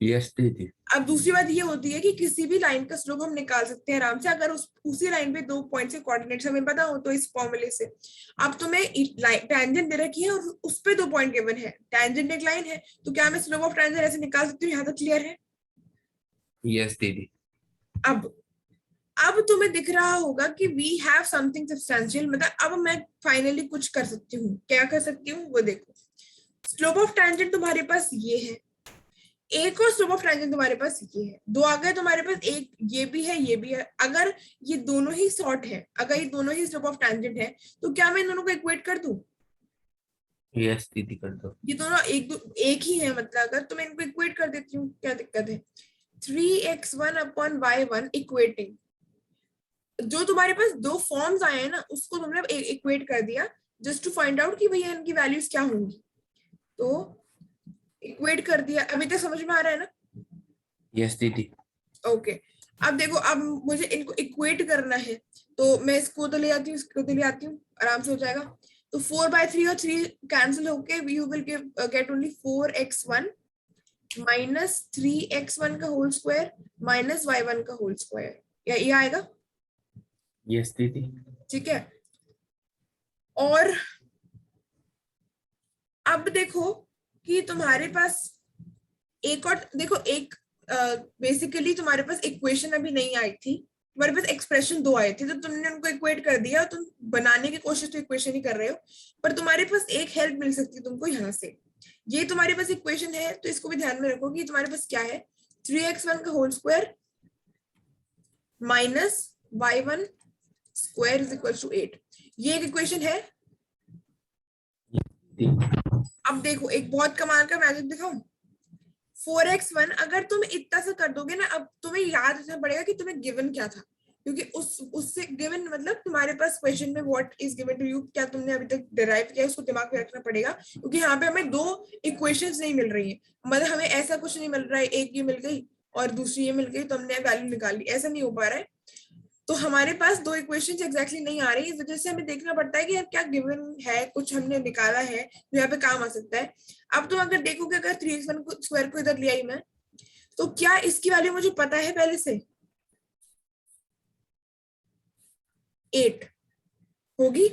[SPEAKER 2] यस दीदी।
[SPEAKER 1] अब दूसरी बात ये होती है कि किसी भी लाइन का स्लोप हम निकाल सकते हैं आराम से, अगर उसी लाइन पे 2 पॉइंट के कोऑर्डिनेट्स हमें पता हो तो इस फॉर्मूले से। अब तुम्हें टेंजेंट दे रखी है और उस पे 2 पॉइंट गिवन है, टेंजेंट एक लाइन है, तो क्या मैं स्लोप ऑफ टेंजेंट ऐसे निकाल सकती हूँ? यहाँ तक क्लियर है?
[SPEAKER 2] यस दीदी।
[SPEAKER 1] अब तुम्हें दिख रहा होगा कि वी हैव समथिंग सब्सटेंशियल, मतलब अब मैं फाइनली कुछ कर सकती हूँ। क्या कर सकती हूँ वो देखो, स्लोप ऑफ टेंजेंट तुम्हारे पास ये है, एक और स्लोप ऑफ टेंजेंट तुम्हारे पास ये है, 2 आ गए तुम्हारे पास, एक ये भी है ये भी है। अगर ये दोनों ही शॉर्ट है, अगर ये दोनों ही स्लोप ऑफ टेंजेंट है, तो क्या मैं इन दोनों को इक्वेट कर दूं?
[SPEAKER 2] यस दीदी कर दो।
[SPEAKER 1] ये दोनों एक ही है, मतलब अगर तो मैं इनको इक्वेट कर देती हूँ, क्या दिक्कत है? 3x1 अपॉन y1 इक्वेटिंग, जो तुम्हारे पास 2 फॉर्म्स आए हैं ना उसको तुमने इक्वेट कर दिया, जस्ट टू फाइंड आउट कि भैया इनकी वैल्यूज क्या होंगी, तो इक्वेट कर दिया। अभी तक समझ में आ रहा है ना?
[SPEAKER 2] यस दीदी।
[SPEAKER 1] ओके अब देखो, अब मुझे इनको इक्वेट करना है, तो मैं इसको तो ले आती हूँ, इसको तो ले आती हूँ, आराम से हो जाएगा। तो 4/3 और 3 कैंसिल होके you will get only 4x1 minus 3x1 का होल स्क्वायर माइनस y1 का होल स्क्वायर, या ये आएगा?
[SPEAKER 2] यस दीदी।
[SPEAKER 1] ठीक है। और अब देखो कि तुम्हारे पास एक और देखो, एक बेसिकली तुम्हारे पास इक्वेशन अभी नहीं आई थी, तुम्हारे पास एक्सप्रेशन 2 आए थे, तो तुमने उनको इक्वेट कर दिया, तुम बनाने की कोशिश तो इक्वेशन ही कर रहे हो, पर तुम्हारे पास एक हेल्प मिल सकती है तुमको यहाँ से। ये तुम्हारे पास इक्वेशन है तो इसको भी ध्यान में रखो कि तुम्हारे पास क्या है, 3x1 का whole square minus y1 square is equal to 8, ये एक इक्वेशन है। अब देखो एक बहुत कमाल का मैजिक दिखाऊं, 4x1 अगर तुम इतना सा कर दोगे ना, अब तुम्हें याद रखना पड़ेगा कि तुम्हें गिवन क्या था, क्योंकि उससे गिवन मतलब तुम्हारे पास क्वेश्चन में what is given to you, क्या तुमने अभी तक डिराइव किया उसको दिमाग में रखना पड़ेगा, क्योंकि यहाँ पे हमें 2 इक्वेशंस नहीं मिल रही है, मतलब हमें ऐसा कुछ नहीं मिल रहा है एक ये मिल गई और दूसरी ये मिल गई तो हमने वैल्यू निकाल ली, ऐसा नहीं हो पा रहा है। तो हमारे पास 2 इक्वेशंस एग्जैक्टली नहीं आ रही, इस वजह से हमें देखना पड़ता है कि यार क्या गिवन है, कुछ हमने निकाला है जो यहाँ पे काम आ सकता है। अब तुम अगर देखोगे, अगर 3x1 स्क्वायर को इधर ले आई मैं, तो क्या इसकी वैल्यू मुझे पता है पहले से? 8 होगी।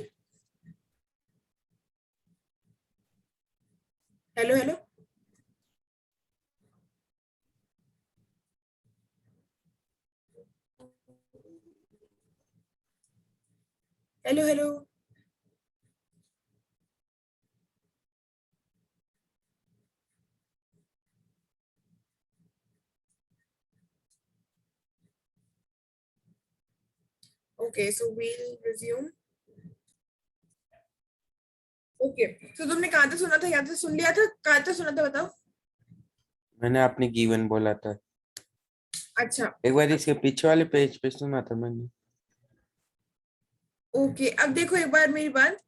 [SPEAKER 1] Hello hello hello hello. Okay so we'll resume. Okay तो तुमने कहाँ तक सुना था, यहाँ तक सुन लिया था, कहाँ तक सुना था बताओ?
[SPEAKER 2] मैंने आपने गिवन बोला था,
[SPEAKER 1] अच्छा
[SPEAKER 2] एक बार इसके पीछे वाले पेज पे सुना था मैंने।
[SPEAKER 1] ओके अब देखो एक बार मेरी बात,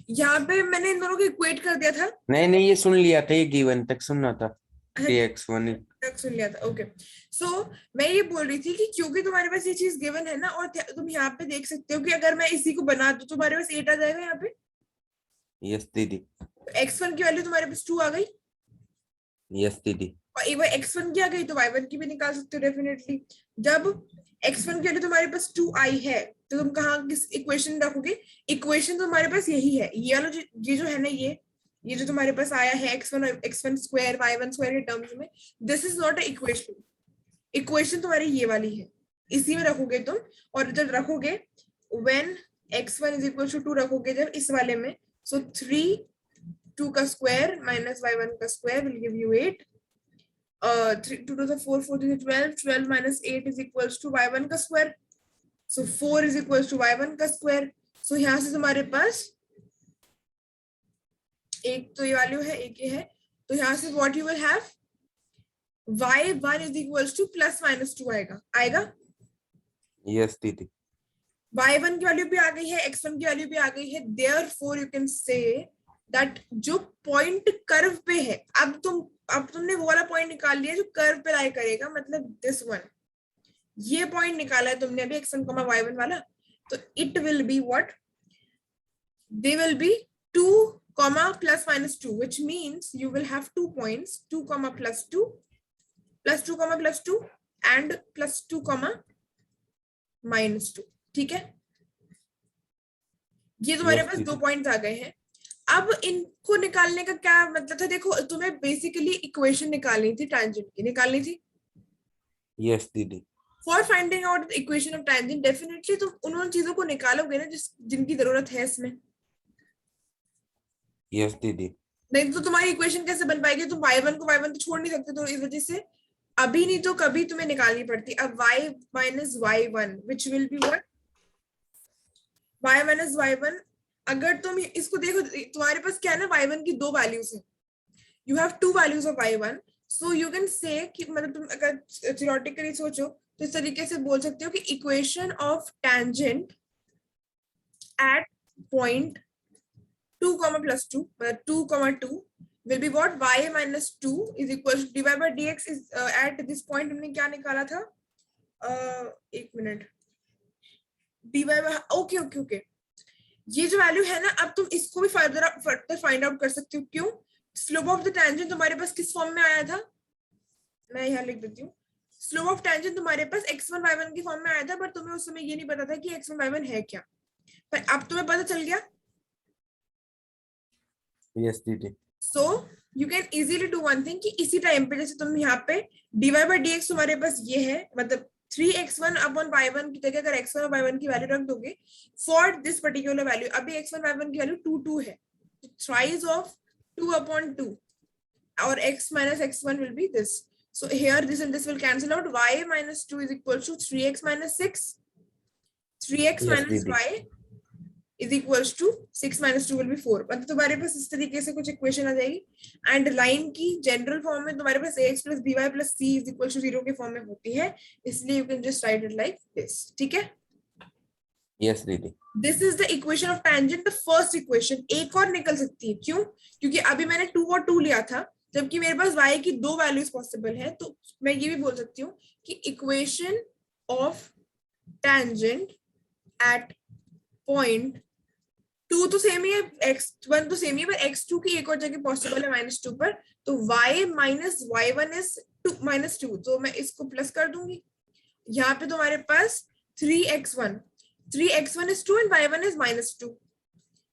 [SPEAKER 1] यहाँ पे मैंने इन दोनों को इक्वेट कर दिया था।
[SPEAKER 2] नहीं नहीं, ये सुन लिया था, ये गिवन तक सुनना था। 3x1
[SPEAKER 1] तक सुन लिया था, ओके। सो मैं ये बोल रही थी कि क्योंकि तुम्हारे पास ये चीज गिवन है ना, और तुम यहाँ पे देख सकते हो कि अगर मैं इसी को बना दूं तुम्हारे पास 8 आ जाएगा यहाँ पे।
[SPEAKER 2] यस दीदी।
[SPEAKER 1] तो x1 की वैल्यू तुम्हारे पास 2 आ गई,
[SPEAKER 2] यस दीदी।
[SPEAKER 1] और एक बार x1 की आ गई तो y1 की भी निकाल सकते हो डेफिनेटली। जब x1 की वैल्यू तुम्हारे पास 2 आई है तो तुम कहाँ किस इक्वेशन रखोगे? इक्वेशन तुम्हारे पास यही है, ये वाला ये जो है ना, ये जो तुम्हारे पास आया है x1 स्क्वायर y1 स्क्वायर के टर्म्स में, this is not a equation. Equation तुम्हारी ये वाली है, इसी में रखोगे तुम। और जब रखोगे when x1 is equal to 2 रखोगे जब इस वाले में, सो 3 2 का स्क्वायर माइनस y1 का square will give you 8। 3 2 to the 4 4 to the 12 12 minus 8 is equals to y1 का square, so 4 is equals to y1 का स्क्वायर। so यहाँ से तुम्हारे पास एक तो ये वैल्यू है, एक ये है, तो यहाँ से what you will have y1 is equals to plus minus 2 आएगा।
[SPEAKER 2] यस दीदी।
[SPEAKER 1] y1 की वैल्यू भी आ गई है, x1 की वैल्यू भी आ गई है, therefore you can say that जो पॉइंट कर्व पे है, अब तुमने वो वाला पॉइंट निकाल लिया जो कर्व पे लाई करेगा, मतलब दिस वन, ये पॉइंट निकाला है तुमने अभी x1, y1 वाला, तो it will be what, they will be 2, plus minus 2, which means you will have 2 points, 2, plus 2, plus 2, plus 2 and plus 2, minus 2। ठीक है, ये तुम्हारे पास 2 पॉइंट्स आ गए हैं। अब इनको निकालने का क्या मतलब था? देखो तुम्हें बेसिकली इक्वेशन निकालनी थी, टैंजेंट की निकालनी थी।
[SPEAKER 2] यस दीदी।
[SPEAKER 1] For finding out equation of tangent definitely तुम उन चीजों को निकालोगे ना जिनकी जरूरत है इसमें।
[SPEAKER 2] यस दीदी।
[SPEAKER 1] नहीं तो तुम्हारी इक्वेशन कैसे बन पाएगी? तुम y1 को y1 तो छोड़ नहीं सकते, तो इस वजह से अभी नहीं तो कभी तुम्हें निकालनी पड़ती। अब y minus y1 which will be what, y minus y1, अगर तुम इसको देखो तुम्हारे पास क्या है ना, y1 की 2 वैल्यूज है, you have 2 values of y1, so you can say कि मतलब तुम अगर थ्योरेटिकली सोचो तो इस तरीके से बोल सकते हो कि equation of tangent at point 2, plus 2, 2, 2 will be what, y minus 2 is equal to dy by dx is at this point हमने क्या निकाला था, एक मिनट, dy by, ओके, ये जो वैल्यू है ना, अब तुम इसको भी फर्दर फाइंड आउट कर सकते हो। क्यों? स्लोप ऑफ द टैंजेंट तुम्हारे पास किस फॉर्म में आया था, मैं यहाँ लिख देती हूँ। स्लोप ऑफ टैंजेंट तुम्हारे पास x1 y1 की फॉर्म में आया था, पर तुम्हें उस समय ये नहीं पता था कि x1 y1 है क्या, पर अब तुम्हें पता चल गया।
[SPEAKER 2] यस दीदी।
[SPEAKER 1] So you can easily do one thing कि इसी टाइम पे जैसे तुम यहाँ पे dy by dx तुम्हारे पास ये है, मतलब 3x1 upon y1 की जगह अगर x1 और y1 की वैल्यू रख दोगे फॉर दिस पर्टिकुलर वैल्यू, अभी x1 y1 की वैल्यू 2 2 है, थ्राइस ऑफ 2 upon 2 और x minus x1 will be this. So here this and this will cancel out, y minus 2 is equal to 3x minus 6, 3x
[SPEAKER 2] Yes,
[SPEAKER 1] minus
[SPEAKER 2] दीदी।
[SPEAKER 1] y is equals to 6 minus 2 will be 4। मतलब तुम्हारे पास इस तरीके से कुछ equation आ जाएगी, and line की general form में तुम्हारे पास ax plus by plus c is equal to 0 के फॉर्म में होती है, इसलिए you can just right it like this. ठीक है,
[SPEAKER 2] यस दीदी।
[SPEAKER 1] This is the equation of tangent, the first equation. एक और निकल सकती है, क्यों? क्योंकि अभी मैंने 2 और 2 लिया था, जबकि मेरे पास y की 2 वैल्यूज पॉसिबल है, तो मैं ये भी बोल सकती हूँ कि equation of tangent at point 2 तो सेम ही है, x1 तो सेम ही है, पर x2 की एक और जगह पॉसिबल है -2 पर, तो y minus y1 is 2 -2, तो मैं इसको प्लस कर दूंगी। यहाँ पे तुम्हारे पास 3x1 is 2 and y1 is -2,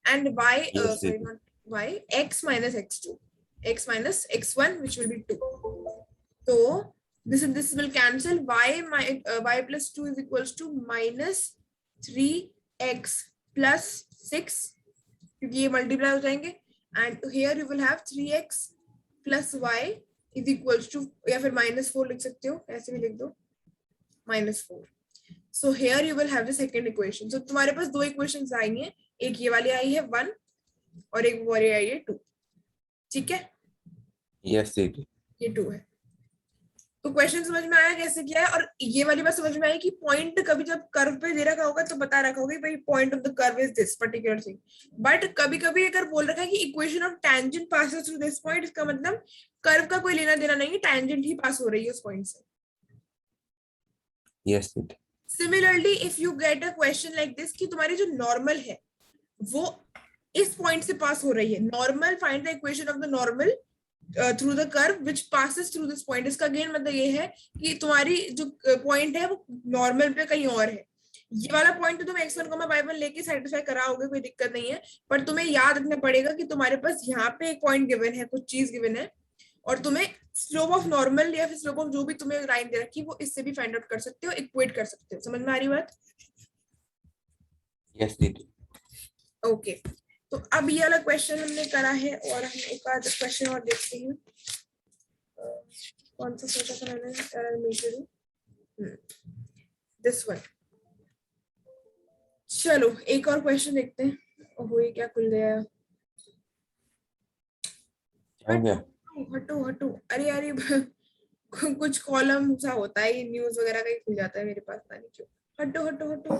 [SPEAKER 1] and y
[SPEAKER 2] Yes,
[SPEAKER 1] sorry,
[SPEAKER 2] didi।
[SPEAKER 1] not y, x minus x2, x minus x1 which will be 2, so this will cancel, y plus 2 is equals to minus 3x plus 6, क्योंकि ये multiply हो जाएंगे, and here you will have 3x plus y is equals to, या फिर -4 लिख सकते हो, ऐसे भी लिख दो -4। So here you will have the second equation. So तुम्हारे पास 2 इक्वेशंस आई हैं, एक ये वाली आई है 1 और एक वो वाली आई है 2। ठीक है,
[SPEAKER 2] यस दीदी।
[SPEAKER 1] ये 2 है। तो क्वेश्चन समझ में आया कैसे किया है, और ये वाली बात समझ में आई कि पॉइंट कभी जब कर्व पे दे रखा होगा तो बता रखा होगा भाई point of the curve is this particular thing, but कभी कभी अगर बोल रखा है कि equation of tangent passes through this point, इसका मतलब कर्व का कोई लेना देना नहीं है, टेंजेंट ही पास हो रही है उस पॉइंट से।
[SPEAKER 2] यस दीदी।
[SPEAKER 1] Similarly if you get a question like this कि तुम्हारी जो नॉर्मल है वो इस पॉइंट से पास हो रही है, normal find the equation of the normal through the curve which passes through this point, इसका अगेन मतलब ये है कि तुम्हारी जो पॉइंट है वो नॉर्मल पे कहीं और है। ये वाला पॉइंट तो तुम x1 y1 लेके सेटिस्फाई कराओगे, कोई दिक्कत नहीं है, पर तुम्हें याद रखना पड़ेगा कि तुम्हारे पास यहाँ पे एक पॉइंट गिवन है, कुछ चीज गिवन है, और तुम्हें स्लोप ऑफ नॉर्मल या फिर स्लोप ऑफ जो भी तुम्हें लाइन दे रखी है वो इससे भी फाइंड आउट कर सकते हो, इक्वेट कर सकते हो। समझ में आ रही बात?
[SPEAKER 2] यस दीदी।
[SPEAKER 1] ओके, तो अब ये वाला क्वेश्चन हमने करा है, और हम एक आध क्वेश्चन और देखते हैं। कौन सा सोचा था मैंने? This one. चलो एक और क्वेश्चन देखते हैं। ओहो ये क्या खुल गया?
[SPEAKER 2] हो गया।
[SPEAKER 1] हटो हटो, अरे यार ये कुछ कॉलम सा होता है, ये न्यूज वगैरह का ही खुल जाता है मेरे पास, पता नहीं क्यों। हटो हटो हटो।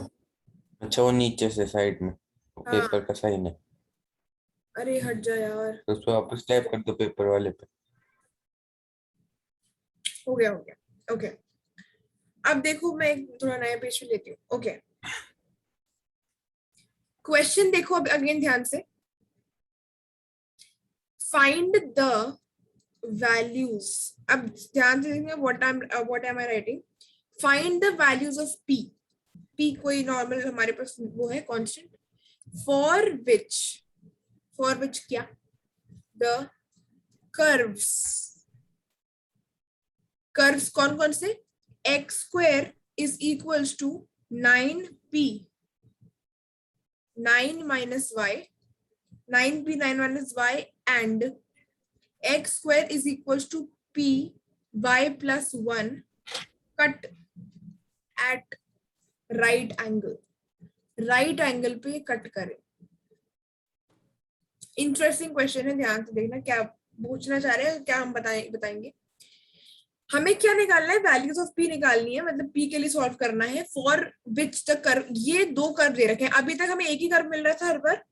[SPEAKER 2] अच्छा वो नीचे से साइड में
[SPEAKER 1] हाँ,
[SPEAKER 2] पेपर का साइन है,
[SPEAKER 1] अरे हट जा यार।
[SPEAKER 2] तो उसको वापस टाइप कर दो पेपर वाले पे।
[SPEAKER 1] हो गया हो गया, ओके। अब देखो मैं एक थोड़ा नया पेज पे लेती हूँ। ओके, क्वेश्चन देखो अब अगेन ध्यान से। फाइंड द वैल्यूज, अब ध्यान से देखेंगे what am I writing. Find the values of P, P कोई नॉर्मल हमारे पास वो है कांस्टेंट, फॉर विच क्या, द कर्व्स, कर्व्स कौन कौन से, x square is equals to 9p 9 minus y, 9p 9 minus y, and x square is equals to p y plus 1 cut at right angle, right angle पे cut करें। Interesting question है, ध्यान से देखना क्या पूछना चाह रहे हैं, क्या हम बताएंगे। हमें क्या निकालना है, वैल्यूज ऑफ पी निकालनी है, मतलब पी के लिए सॉल्व करना है, फॉर विच द कर्व, ये दो कर्व दे रखे हैं, अभी तक हमें एक ही कर्व मिल रहा था हर बार,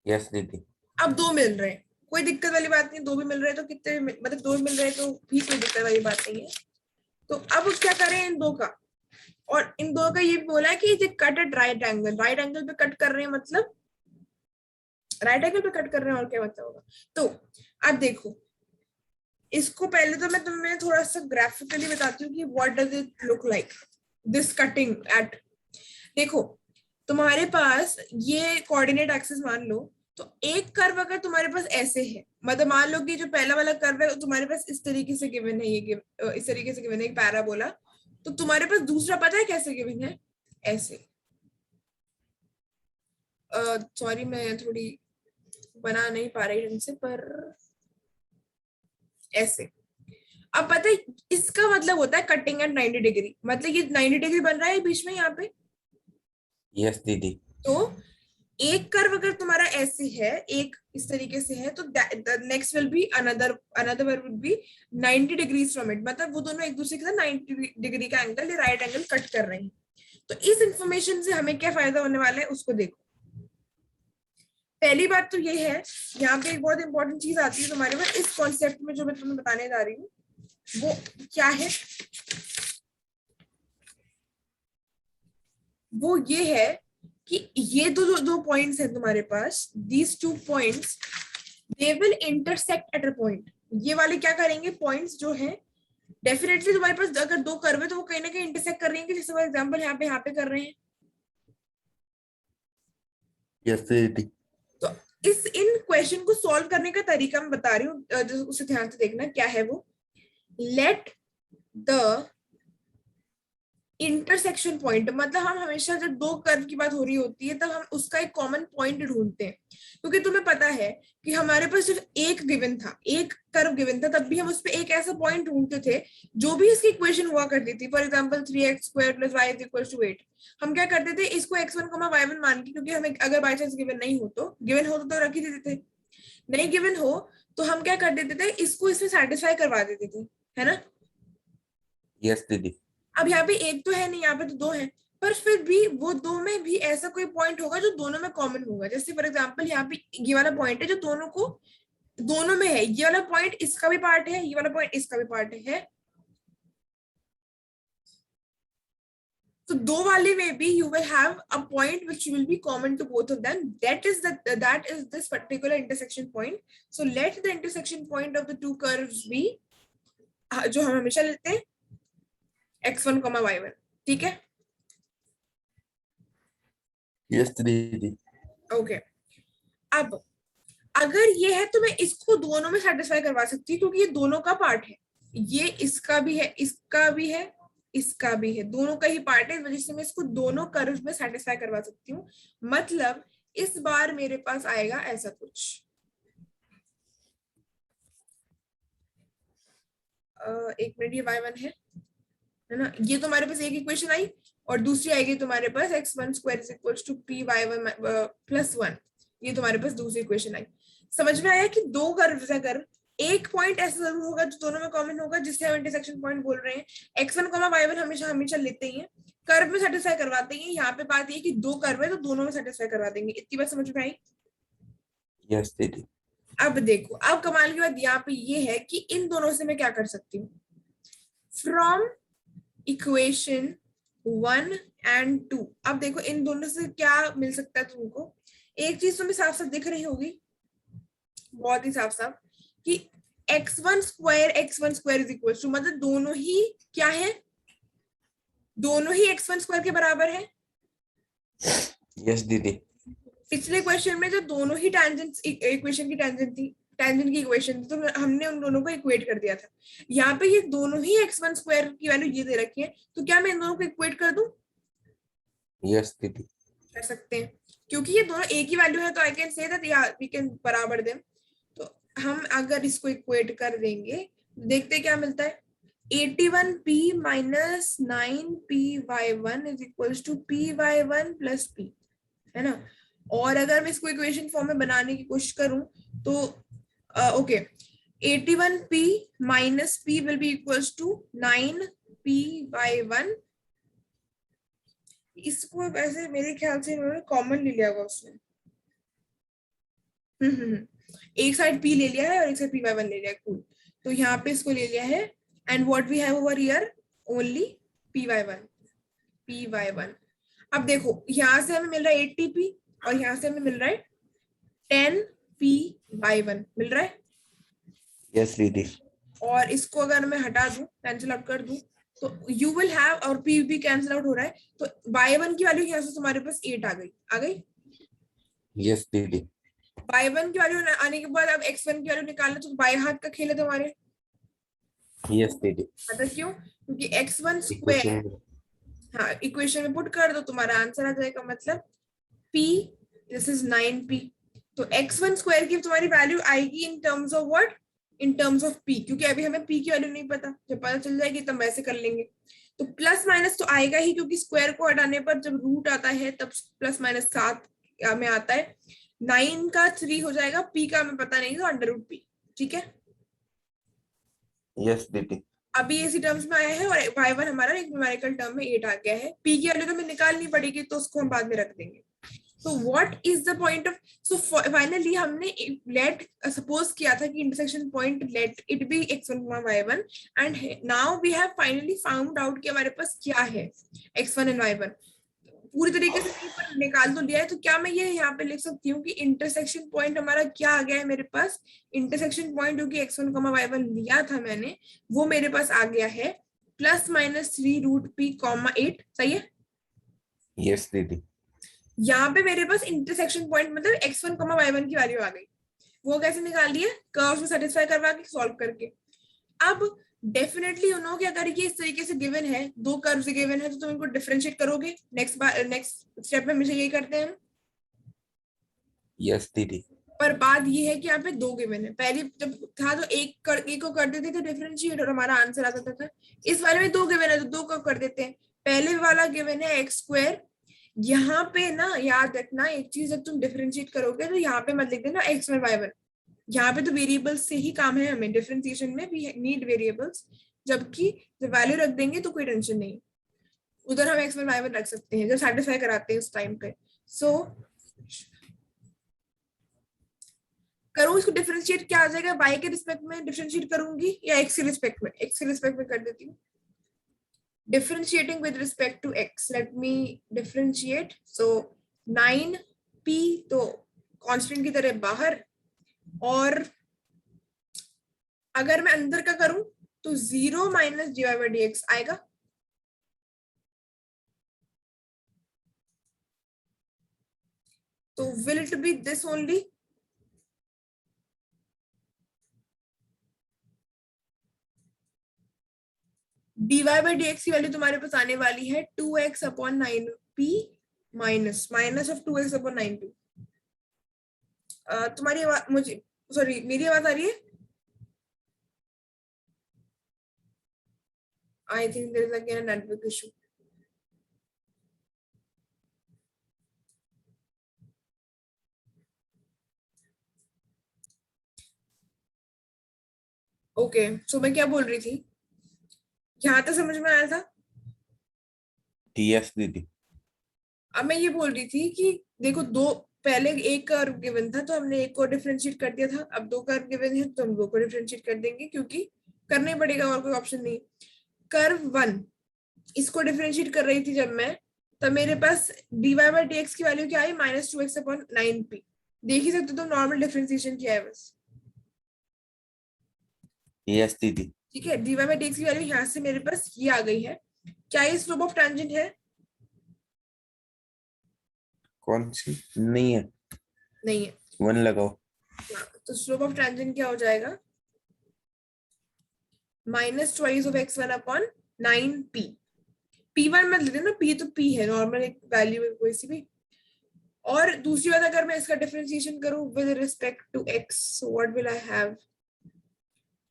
[SPEAKER 2] यस दीदी।
[SPEAKER 1] अब दो मिल रहे हैं, कोई दिक्कत वाली बात नहीं, दो भी मिल रहे हैं तो कितने मतलब दो मिल रहे हैं तो भी कोई दिक्कत वाली बात नहीं है। तो अब क्या करें इन दो का, और इन दो का ये बोला है कि ये cut at right angle, right angle पे कट कर रहे हैं, मतलब राइट एंगल पे कट कर रहे हैं, और क्या मतलब होगा। तो अब देखो इसको पहले तो मैं तुम्हें थोड़ा सा ग्राफिकली बताती हूँ कि what does it look like this cutting at. देखो तुम्हारे पास ये कोऑर्डिनेट एक्सिस मान लो, तो एक कर्व अगर तुम्हारे पास ऐसे है, मतलब मान लो कि जो पहला वाला कर्व है तुम्हारे पास इस तरीके से गिवन है, ये इस तरीके से गिवन है, एक पैराबोला, तो तुम्हारे पास दूसरा पता है कैसे गिवन है, ऐसे। सॉरी मैं थोड़ी बना नहीं पा रही ढंग से, पर ऐसे। अब पता है इसका मतलब होता है कटिंग एट 90 डिग्री, मतलब ये 90 डिग्री बन रहा है बीच में यहाँ पे।
[SPEAKER 2] यस दीदी।
[SPEAKER 1] तो एक कर्व अगर तुम्हारा ऐसे है, एक इस तरीके से है, तो next will be another will be 90 degrees from it, मतलब वो दोनों एक दूसरे के साथ 90 डिग्री का एंगल, राइट एंगल कट कर रहे हैं। तो इस इंफॉर्मेशन से हमें क्या फायदा होने वाला है उसको देखो। पहली बात तो ये है, यहाँ पे एक बहुत इंपॉर्टेंट चीज आती है तुम्हारे पास इस कॉन्सेप्ट में जो मैं तुम्हें बताने जा रही हूँ, वो क्या है, वो ये है कि ये दो पॉइंट्स हैं तुम्हारे पास, these two points they will intersect at a point. ये वाले क्या करेंगे, पॉइंट्स जो हैं डेफिनेटली तुम्हारे पास अगर दो कर्व है तो वो कहीं ना कहीं इंटरसेक्ट कर रही है, जैसे फॉर एग्जांपल यहाँ पे कर रहे हैं।
[SPEAKER 2] यस दीदी।
[SPEAKER 1] तो इस इन क्वेश्चन को सॉल्व करने का तरीका मैं बता रही हूँ, उसे ध्यान से देखना क्या है वो। लेट द इंटरसेक्शन पॉइंट, मतलब हम हमेशा जब दो कर्व की बात हो रही होती है तब हम उसका एक कॉमन पॉइंट ढूंढते हैं, क्योंकि तुम्हें पता है कि हमारे पास सिर्फ एक गिवन था, एक कर्व गिवन था, तब भी हम उस पर एक ऐसा पॉइंट ढूंढते थे जो भी इसकी इक्वेशन हुआ करती थी। फॉर एग्जाम्पल 3x² + y = 8, हम क्या करते थे इसको x1, y1 मान के, क्योंकि हमें अगर बाई चांस गिवन नहीं हो तो, गिवन हो तो रख ही देते थे, नहीं गिवन हो तो हम क्या कर देते थे इसको इसमें सेटिस्फाई करवा देते थे, है ना।
[SPEAKER 2] यस दीदी।
[SPEAKER 1] अब यहाँ पे एक तो है नहीं, यहाँ पे तो दो है, पर फिर भी वो दो में भी ऐसा कोई पॉइंट होगा जो दोनों में कॉमन होगा। जैसे फॉर एग्जांपल यहाँ पे ये वाला पॉइंट है जो दोनों में है, ये वाला पॉइंट इसका भी पार्ट है, ये वाला पॉइंट इसका भी पार्ट है। तो दो वाले में भी you will have a point which will be common to both of them. That is this particular intersection point. So let the intersection point of the two curves be जो हम हमेशा लेते हैं x1, y1। ठीक है,
[SPEAKER 2] yes दीदी।
[SPEAKER 1] Okay. अब अगर ये है तो मैं इसको दोनों में सेटिस्फाई करवा सकती हूँ, क्योंकि ये दोनों का पार्ट है, ये इसका भी है, इसका भी है, इसका भी है, दोनों का ही पार्ट है, इस वजह से मैं इसको दोनों कर्व में सेटिस्फाई करवा सकती हूँ। मतलब इस बार मेरे पास आएगा ऐसा कुछ, एक मिनट, ये y1 है ना, ये तुम्हारे पास एक इक्वेशन आई, और दूसरी आएगी तुम्हारे पास x1 square is equals to py1 plus 1, ये तुम्हारे पास दूसरी इक्वेशन आई। समझ में आया कि दो कर्व्स है, कर्व एक पॉइंट ऐसा जरूर होगा जो दोनों में कॉमन होगा, जिससे हम इंटरसेक्शन पॉइंट बोल रहे हैं। x1, y1 हमेशा हमेशा लेते ही हैं, कर्व में सेटिस्फाई करवाते हैं। यहाँ पे बात ये कि दो कर्व है तो दोनों में सेटिस्फाई करवा देंगे। इतनी बात समझ में आई?
[SPEAKER 2] यस दीदी।
[SPEAKER 1] अब देखो, अब कमाल की बात यहाँ पे ये है कि इन दोनों से मैं क्या कर सकती हूँ, फ्रॉम इक्वेशन 1 and 2। अब देखो इन दोनों से क्या मिल सकता है तुमको, एक चीज तुम्हें साफ साफ दिख रही होगी, बहुत ही साफ साफ, कि x1 square is equal to, मतलब दोनों ही क्या है, दोनों ही x1 स्क्वायर के बराबर है।
[SPEAKER 2] यस दीदी।
[SPEAKER 1] पिछले क्वेश्चन में जो दोनों ही टेंजेंट इक्वेशन की टेंजेंट थी, टेंजेंट की इक्वेशन थी, तो हमने उन दोनों को इक्वेट कर दिया था। यहाँ पे ये दोनों ही x1 स्क्वायर की वैल्यू ये दे रखी है, तो क्या मैं इन दोनों को इक्वेट कर दूं?
[SPEAKER 2] यस दीदी।
[SPEAKER 1] कर सकते हैं, क्योंकि ये दोनों एक ही वैल्यू है, तो आई कैन से दैट या वी कैन बराबर देम। तो हम अगर इसको इक्वेट कर देंगे, देखते क्या मिलता है, 81p minus 9py1 is equals to py1 plus p, है ना। और अगर मैं इसको इक्वेशन फॉर्म में बनाने की कोशिश करूं तो okay, 81p minus p will be equals to 9py1। इसको वैसे मेरे ख्याल से इन्होंने कॉमन ले लिया होगा उसने, एक साइड p ले लिया है और एक साइड py1 ले लिया है, कूल। तो यहाँ पे इसको ले लिया है, and what we have over here only py1। अब देखो यहाँ से हमें मिल रहा है 80p और यहाँ से हमें मिल रहा है 10py1 मिल रहा है।
[SPEAKER 2] यस दीदी।
[SPEAKER 1] और इसको अगर मैं हटा दूं, कैंसिल आउट कर दूं, तो यू विल हैव, और p भी कैंसिल आउट हो रहा है, तो y1 की वैल्यू यहाँ से तुम्हारे पास 8 आ गई।
[SPEAKER 2] यस दीदी।
[SPEAKER 1] y1 की वैल्यू आने के बाद अब x1 की वैल्यू निकालना, तो बाएं हाथ का खेल है तुम्हारे।
[SPEAKER 2] यस दीदी।
[SPEAKER 1] मतलब क्यों? क्योंकि x1 स्क्वायर, हाँ इक्वेशन में पुट कर दो, तुम्हारा आंसर आ जाएगा। मतलब p, दिस इज 9p, तो x1 स्क्वायर की तुम्हारी वैल्यू आएगी in terms of what, in terms of p, क्योंकि अभी हमें p की वैल्यू नहीं पता, जब पता चल जाएगी तब वैसे कर लेंगे। तो प्लस माइनस तो आएगा ही, क्योंकि स्क्वायर को हटाने पर जब रूट आता है तब प्लस माइनस 7 में आता है। 9 का 3 हो जाएगा, p का हमें पता नहीं, तो अंडर रूट p। ठीक है,
[SPEAKER 2] यस दीदी।
[SPEAKER 1] अभी इसी टर्म्स में आया है, और y1 हमारा एक न्यूमेरिकल टर्म में 8 आ गया है। p की वैल्यू तो हमें निकालनी पड़ेगी, तो उसको हम बाद में रख देंगे। So what is the point of, so finally हमने let suppose किया था कि intersection point let it be x1 y1, and now we have finally found out कि हमारे पास क्या है x1 and y1। पूरी तरीके से नहीं पर निकाल तो लिया है, तो क्या मैं ये यहाँ पे लिख सकती हूँ कि इंटरसेक्शन पॉइंट हमारा क्या आ गया है मेरे पास, इंटरसेक्शन पॉइंट जो कि x1 y1 लिया था मैंने, वो मेरे पास आ गया है प्लस माइनस 3 रूट p, 8। सही है?
[SPEAKER 2] यस दीदी।
[SPEAKER 1] यहाँ पे मेरे पास इंटरसेक्शन पॉइंट मतलब x1 y1 की वैल्यू आ गई, वो कैसे निकाली है, कर्व्स में सेटिस्फाई करवा के सॉल्व करके। अब डेफिनेटली यू नो कि अगर ये इस तरीके से गिवन है, दो कर्व्स गिवन है, तो तुम इनको डिफरेंशिएट करोगे। नेक्स्ट स्टेप में हमेशा यही करते हैं।
[SPEAKER 2] यस दीदी।
[SPEAKER 1] पर बात ये है कि यहाँ पे दो गिवन है, पहले जब था तो एक को कर देते थे डिफरेंशिएट और हमारा आंसर आ जाता था। इस वाले में दो गिवन है तो दो को कर देते हैं। पहले वाला गिवन है एक्स स्क्वायर, यहाँ पे ना याद रखना एक चीज, जब तुम डिफरेंशिएट करोगे तो यहाँ पे मत लिख देना x1 y1, यहाँ पे तो वेरिएबल्स से ही काम है हमें, डिफरेंशिएशन में वी नीड वेरिएबल्स। जबकि जब वैल्यू रख देंगे तो कोई टेंशन नहीं, उधर हम x1 y1 रख सकते हैं जब सेटिस्फाई कराते हैं उस टाइम पे। सो करूँ इसको डिफरेंशिएट, क्या आ जाएगा, y के रिस्पेक्ट में डिफरेंशिएट करूंगी या x के रिस्पेक्ट में, x के रिस्पेक्ट में कर देती हूँ। differentiating with respect to x, let me differentiate, so 9p तो कांस्टेंट की तरह बाहर, और अगर मैं अंदर का करूं तो 0 माइनस dy by dx आएगा। तो will it be this only? dy by dx की वैल्यू तुम्हारे पास आने वाली है 2x upon 9p minus minus of 2x upon 9p। तुम्हारी आवाज मुझे, सॉरी मेरी आवाज आ रही है? I think there is again a network issue. Okay so मैं क्या बोल रही थी, यहाँ तक समझ में आया था?
[SPEAKER 2] यस दीदी।
[SPEAKER 1] अब मैं ये बोल रही थी कि देखो दो, पहले एक कर्व गिवन था तो हमने एक को डिफरेंशिएट कर दिया था, अब दो कर्व गिवन है तो हम दो को डिफरेंशिएट कर देंगे क्योंकि करना ही पड़ेगा, और कोई ऑप्शन नहीं। कर्व 1 इसको डिफरेंशिएट कर रही थी जब मैं, तब मेरे पास dy by dx की वैल्यू क्या आई, माइनस 2x अपॉन 9p। देख ही सकते हो, तो नॉर्मल डिफरेंशिएशन किया है बस।
[SPEAKER 2] यस दीदी।
[SPEAKER 1] ठीक है, dy by dx की वैल्यू यहाँ से मेरे पास ये आ गई है। क्या ये स्लोप ऑफ टेंजेंट है?
[SPEAKER 2] कौन सी? नहीं है।
[SPEAKER 1] नहीं है।
[SPEAKER 2] 1 लगाओ।
[SPEAKER 1] तो स्लोप ऑफ टेंजेंट क्या हो जाएगा, minus twice of x1 upon 9p। p1 मत लेते ना, p तो p है, नॉर्मल एक वैल्यू है कोई सी भी। और दूसरी बात, अगर मैं इसका डिफरेंशिएशन करूं with respect to x, what will I have,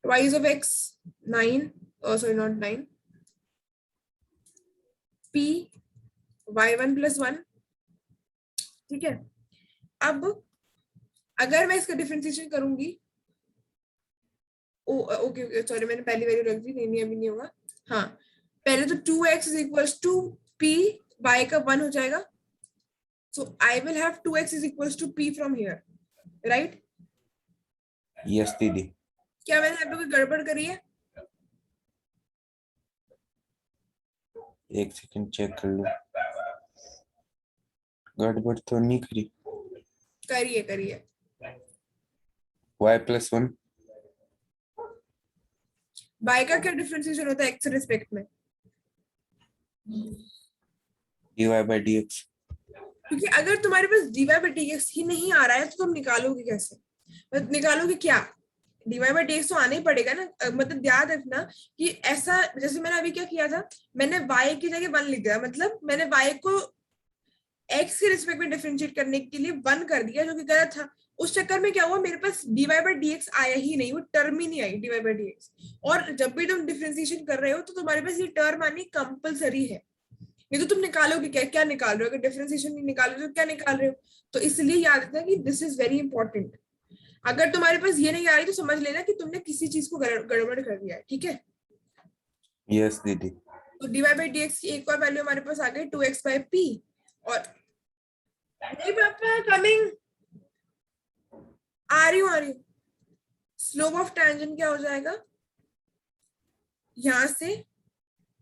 [SPEAKER 1] twice of x 9, sorry not 9, p y1 plus 1। ठीक है, अब अगर मैं इसका डिफरेंशिएशन करूंगी, ओके ओके सॉरी मैंने पहली वैल्यू रख दी, नहीं नहीं अभी नहीं होगा। हाँ पहले तो 2x is equals to p, y का 1 हो जाएगा, so I will have 2x is equals to p from here, right?
[SPEAKER 2] Yes दीदी।
[SPEAKER 1] क्या मैंने यहाँ पे कोई गड़बड़ करी है?
[SPEAKER 2] एक सेकंड चेक कर लो। गड़बड़ तो नहीं करी।
[SPEAKER 1] करिए करिए।
[SPEAKER 2] y plus 1।
[SPEAKER 1] y का क्या डिफरेंशिएशन होता है x रिस्पेक्ट में?
[SPEAKER 2] dy by dx।
[SPEAKER 1] क्योंकि अगर तुम्हारे पास dy by dx ही नहीं आ रहा है तो तुम निकालोगे कैसे, मतलब निकालोगे क्या, dy by dx तो आना ही पड़ेगा ना। मतलब याद रखना कि ऐसा, जैसे मैंने अभी क्या किया था, मैंने y की जगह 1 लिख दिया, मतलब मैंने y को x के रिस्पेक्ट में डिफरेंशिएट करने के लिए 1 कर दिया, जो कि गलत था। उस चक्कर में क्या हुआ, मेरे पास dy by dx आया ही नहीं, वो टर्म ही नहीं आई dy by dx। और जब भी तुम डिफरेंशिएशन कर रहे हो तो तुम्हारे पास ये टर्म आनी कंपलसरी है, नहीं तो तुम निकालोगे क्या, क्या निकाल रहे हो, अगर डिफरेंशिएशन नहीं निकाल रहे हो तो क्या निकाल रहे हो। तो इसलिए याद रखना कि दिस इज वेरी इंपॉर्टेंट। अगर तुम्हारे पास ये नहीं आ रही तो समझ लेना कि तुमने किसी चीज को गड़बड़ कर दिया है। ठीक है,
[SPEAKER 2] यस दीदी।
[SPEAKER 1] तो dy by dx की एक और वैल्यू हमारे पास आ गई 2x by p, और नहीं पापा कमिंग, आ रही हूँ। स्लोप ऑफ टेंजेंट क्या हो जाएगा, यहाँ से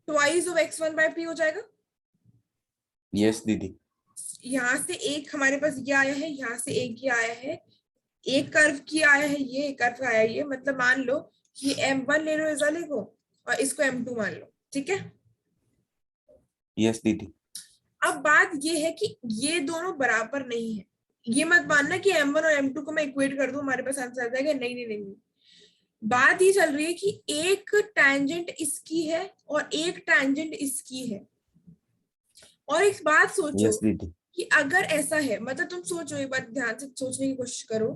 [SPEAKER 1] twice of x1 by p हो जाएगा।
[SPEAKER 2] यस दीदी।
[SPEAKER 1] यहाँ से एक हमारे पास ये आया है, यहाँ से एक ये आया है, एक कर्व की आया है, ये कर्व आया है, ये मतलब मान लो कि m1 ले लो इस वाले को और इसको m2 मान लो। ठीक है,
[SPEAKER 2] यस दीदी।
[SPEAKER 1] अब बात ये है कि ये दोनों बराबर नहीं है, ये मत मानना कि m1 और m2 को मैं इक्वेट कर दूं हमारे पास आंसर आ जाएगा, नहीं नहीं नहीं। बात ये चल रही है कि एक टैंजेंट इसकी है और एक टैंजेंट इसकी है। और एक बात सोचो
[SPEAKER 2] यस दीदी।
[SPEAKER 1] कि अगर ऐसा है, मतलब तुम सोचो, एक बार ध्यान से सोचने की कोशिश करो,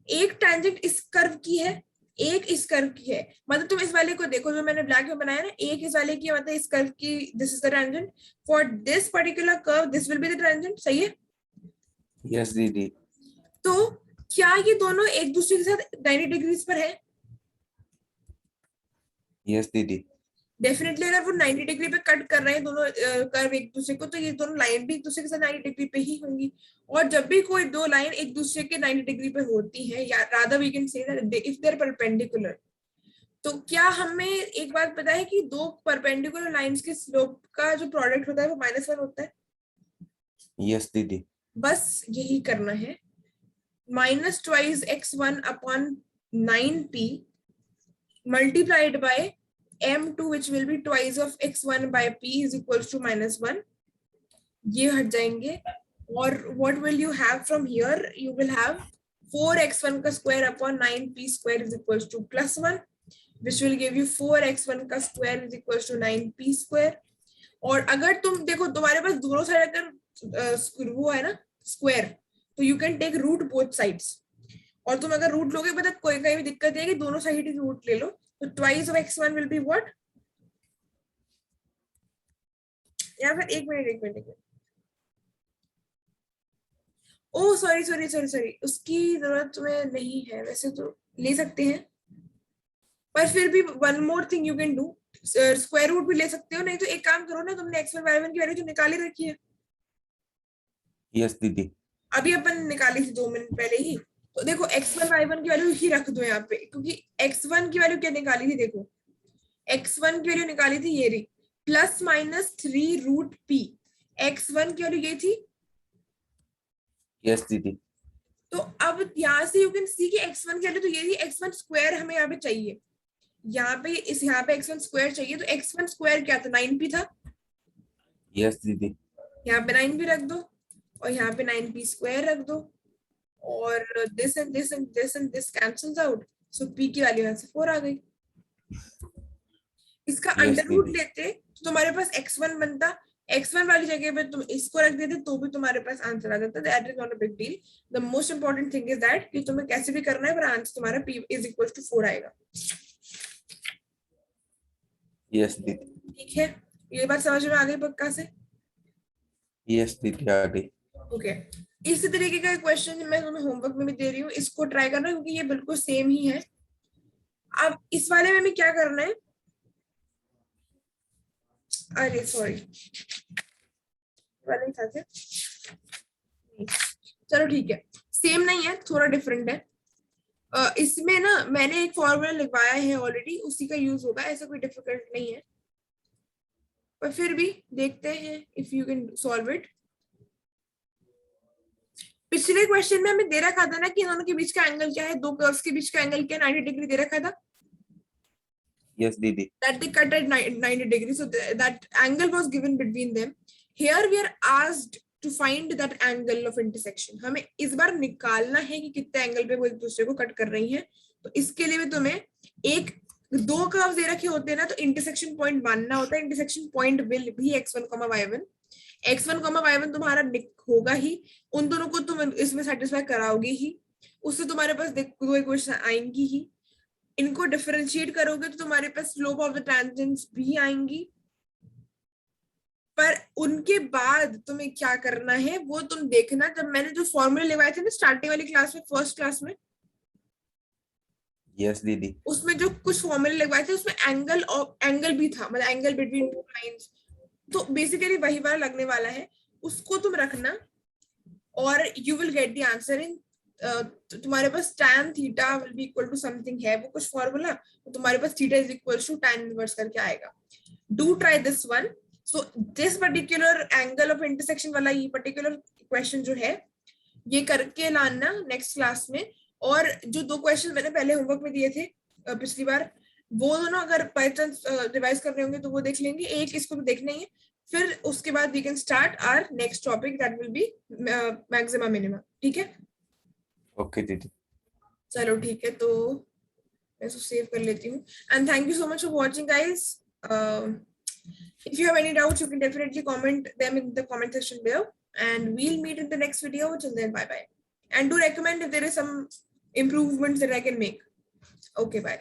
[SPEAKER 1] एक टैंजेंट इस कर्व की है, एक इस कर्व की है, मतलब तुम इस वाले को देखो जो मैंने ब्लैक में बनाया ना, एक इस वाले की, मतलब इस कर्व की, this is the tangent for this particular curve, this will be the tangent, सही है?
[SPEAKER 2] यस दीदी।
[SPEAKER 1] तो क्या ये दोनों एक दूसरे के साथ 90 डिग्रीज पर है?
[SPEAKER 2] यस दीदी।
[SPEAKER 1] डेफिनेटली अगर वो 90 डिग्री पे कट कर रहे हैं दोनों कर्व एक दूसरे को, तो ये दोनों लाइन भी एक दूसरे के साथ 90 डिग्री पे ही होंगी। और जब भी कोई दो लाइन एक दूसरे के 90 डिग्री पे होती है, या rather we can say that if they are perpendicular, तो क्या हमें एक बात पता है कि दो परपेंडिकुलर लाइंस के स्लोप का जो प्रोडक्ट होता है वो -1 होता है?
[SPEAKER 2] यस दीदी।
[SPEAKER 1] बस यही करना है, -2 x1 upon 9p multiplied by m2 which will be twice of x1 by p is equals to -1, ये हट जाएंगे। और what will you have from here? You will have 4x1 का square upon 9p square is equals to +1, which will give you 4x1 का square is equals to 9p square। और अगर तुम देखो तुम्हारे पास दोनों साइड अगर वो है ना स्क्वायर, तो you can take root both sides. और तुम अगर रूट लोगे पता कोई कहीं भी दिक्कत है कि दोनों साइड ही रूट ले लो, तो twice of x1 will be what, या फिर एक मिनट ओ सॉरी, उसकी जरूरत तुम्हें नहीं है, वैसे तो ले सकते हैं, पर फिर भी one more thing you can do, square root भी ले सकते हो, नहीं तो एक काम करो ना, तुमने x1 y1 की वैल्यू तो निकाली रखी है।
[SPEAKER 2] यस दीदी।
[SPEAKER 1] अभी अपन निकाली थी 2 मिनट पहले ही, तो देखो x1 y1 की वैल्यू ही रख दो यहाँ पे, क्योंकि x1 की वैल्यू क्या निकाली थी, देखो x1 की वैल्यू निकाली थी ये रही +-3 √p, x1 की वैल्यू ये थी।
[SPEAKER 2] यस दीदी।
[SPEAKER 1] तो अब यहाँ से यू कैन सी कि x1 की वैल्यू तो ये थी, x1 स्क्वायर हमें यहाँ पे चाहिए, यहाँ पे x1 स्क्वायर चाहिए, तो x1 स्क्वायर क्या था, 9p था।
[SPEAKER 2] यस दीदी।
[SPEAKER 1] यहाँ पे 9p रख दो और यहाँ पे 9p स्क्वायर रख दो, और this and this and this and this cancels out, so p की वैल्यू यहाँ से 4 आ गई। इसका अंडर रूट लेते तो तुम्हारे पास x1 बनता, x1 वाली जगह पे तुम इसको रख देते तो भी तुम्हारे पास आंसर आ जाता। That is not a big deal, the most important thing is that कि तुम्हें कैसे भी करना है पर आंसर तुम्हारा p इज इक्वल टू 4 आएगा।
[SPEAKER 2] यस दीदी।
[SPEAKER 1] ठीक है, ये बात समझ में आ गई पक्का से?
[SPEAKER 2] यस दीदी आ गई।
[SPEAKER 1] ओके, इसी तरीके का क्वेश्चन मैं तुम्हें होमवर्क में भी दे रही हूँ, इसको ट्राई करना क्योंकि ये बिल्कुल सेम ही है। अब इस वाले में भी क्या करना है, अरे सॉरी वाले था क्या, चलो ठीक है, सेम नहीं है, थोड़ा डिफरेंट है। इसमें ना मैंने एक फॉर्मूला लिखवाया है ऑलरेडी, उसी का यूज होगा, ऐसा कोई डिफिकल्ट नहीं है, पर फिर भी देखते हैं if you can solve it. पिछले क्वेश्चन में हमें दे रखा था ना कि दोनों के बीच का एंगल क्या है, दो कर्व्स के बीच का एंगल क्या, 90 डिग्री दे रखा था।
[SPEAKER 2] Yes, Didi.
[SPEAKER 1] That they cut at 90 degrees, so that angle was given between them. Here we are asked to find that angle of intersection. हमें इस बार निकालना है कि कितने एंगल पे वो एक दूसरे को कट कर रही हैं। तो इसके लिए भी तुम्हें एक दो कर्व्स दे रखे होते हैं ना, तो इंटरसेक्शन पॉइंट मानना होता है। इंटरसेक्शन पॉइंट विल भी x1, y1, x1, y1 तुम्हारा होगा ही, उन दोनों को तुम इसमें सेटिस्फाई कराओगे ही, उससे तुम्हारे पास दो इक्वेशन आएंगी ही। इनको डिफरेंशिएट करोगे तो तुम्हारे पास स्लोप ऑफ द टेंजेंट्स भी आएंगी, पर उनके बाद तुम्हें क्या करना है वो तुम देखना। जब मैंने जो फॉर्मूले लगाए थे ना स्टार्टिंग वाली क्लास में, फर्स्ट क्लास में,
[SPEAKER 2] यस दीदी,
[SPEAKER 1] उसमें जो कुछ फॉर्मूले लगवाए थे उसमें एंगल भी था, मतलब एंगल बिटवीन टू लाइंस, तो बेसिकली वही वाला लगने वाला है, उसको तुम रखना और you will get the answer in. तुम्हारे पास tan theta will be equal to something है, वो कुछ फॉर्मूला, तो तुम्हारे पास theta is equal to tan inverse करके आएगा। Do try this one. So this particular angle of intersection वाला ये पर्टिकुलर क्वेश्चन जो है ये करके लाना नेक्स्ट क्लास में। और जो दो क्वेश्चन मैंने पहले होमवर्क में दिए थे पिछली बार, वो दोनों अगर बाय चांस रिवाइज करने होंगे तो वो देख लेंगे, एक इसको भी देखना ही है। फिर उसके बाद we can start our next topic, that will be maxima minima. ठीक है,
[SPEAKER 2] ओके दीदी,
[SPEAKER 1] चलो ठीक है, तो मैं इसको सेव कर लेती हूँ। And thank you so much for watching guys. If you have any doubts, you can definitely comment them in the comment section below, and we'll meet in the next video. Till then, bye bye. And do recommend if there is some improvements that I can make. Okay, bye.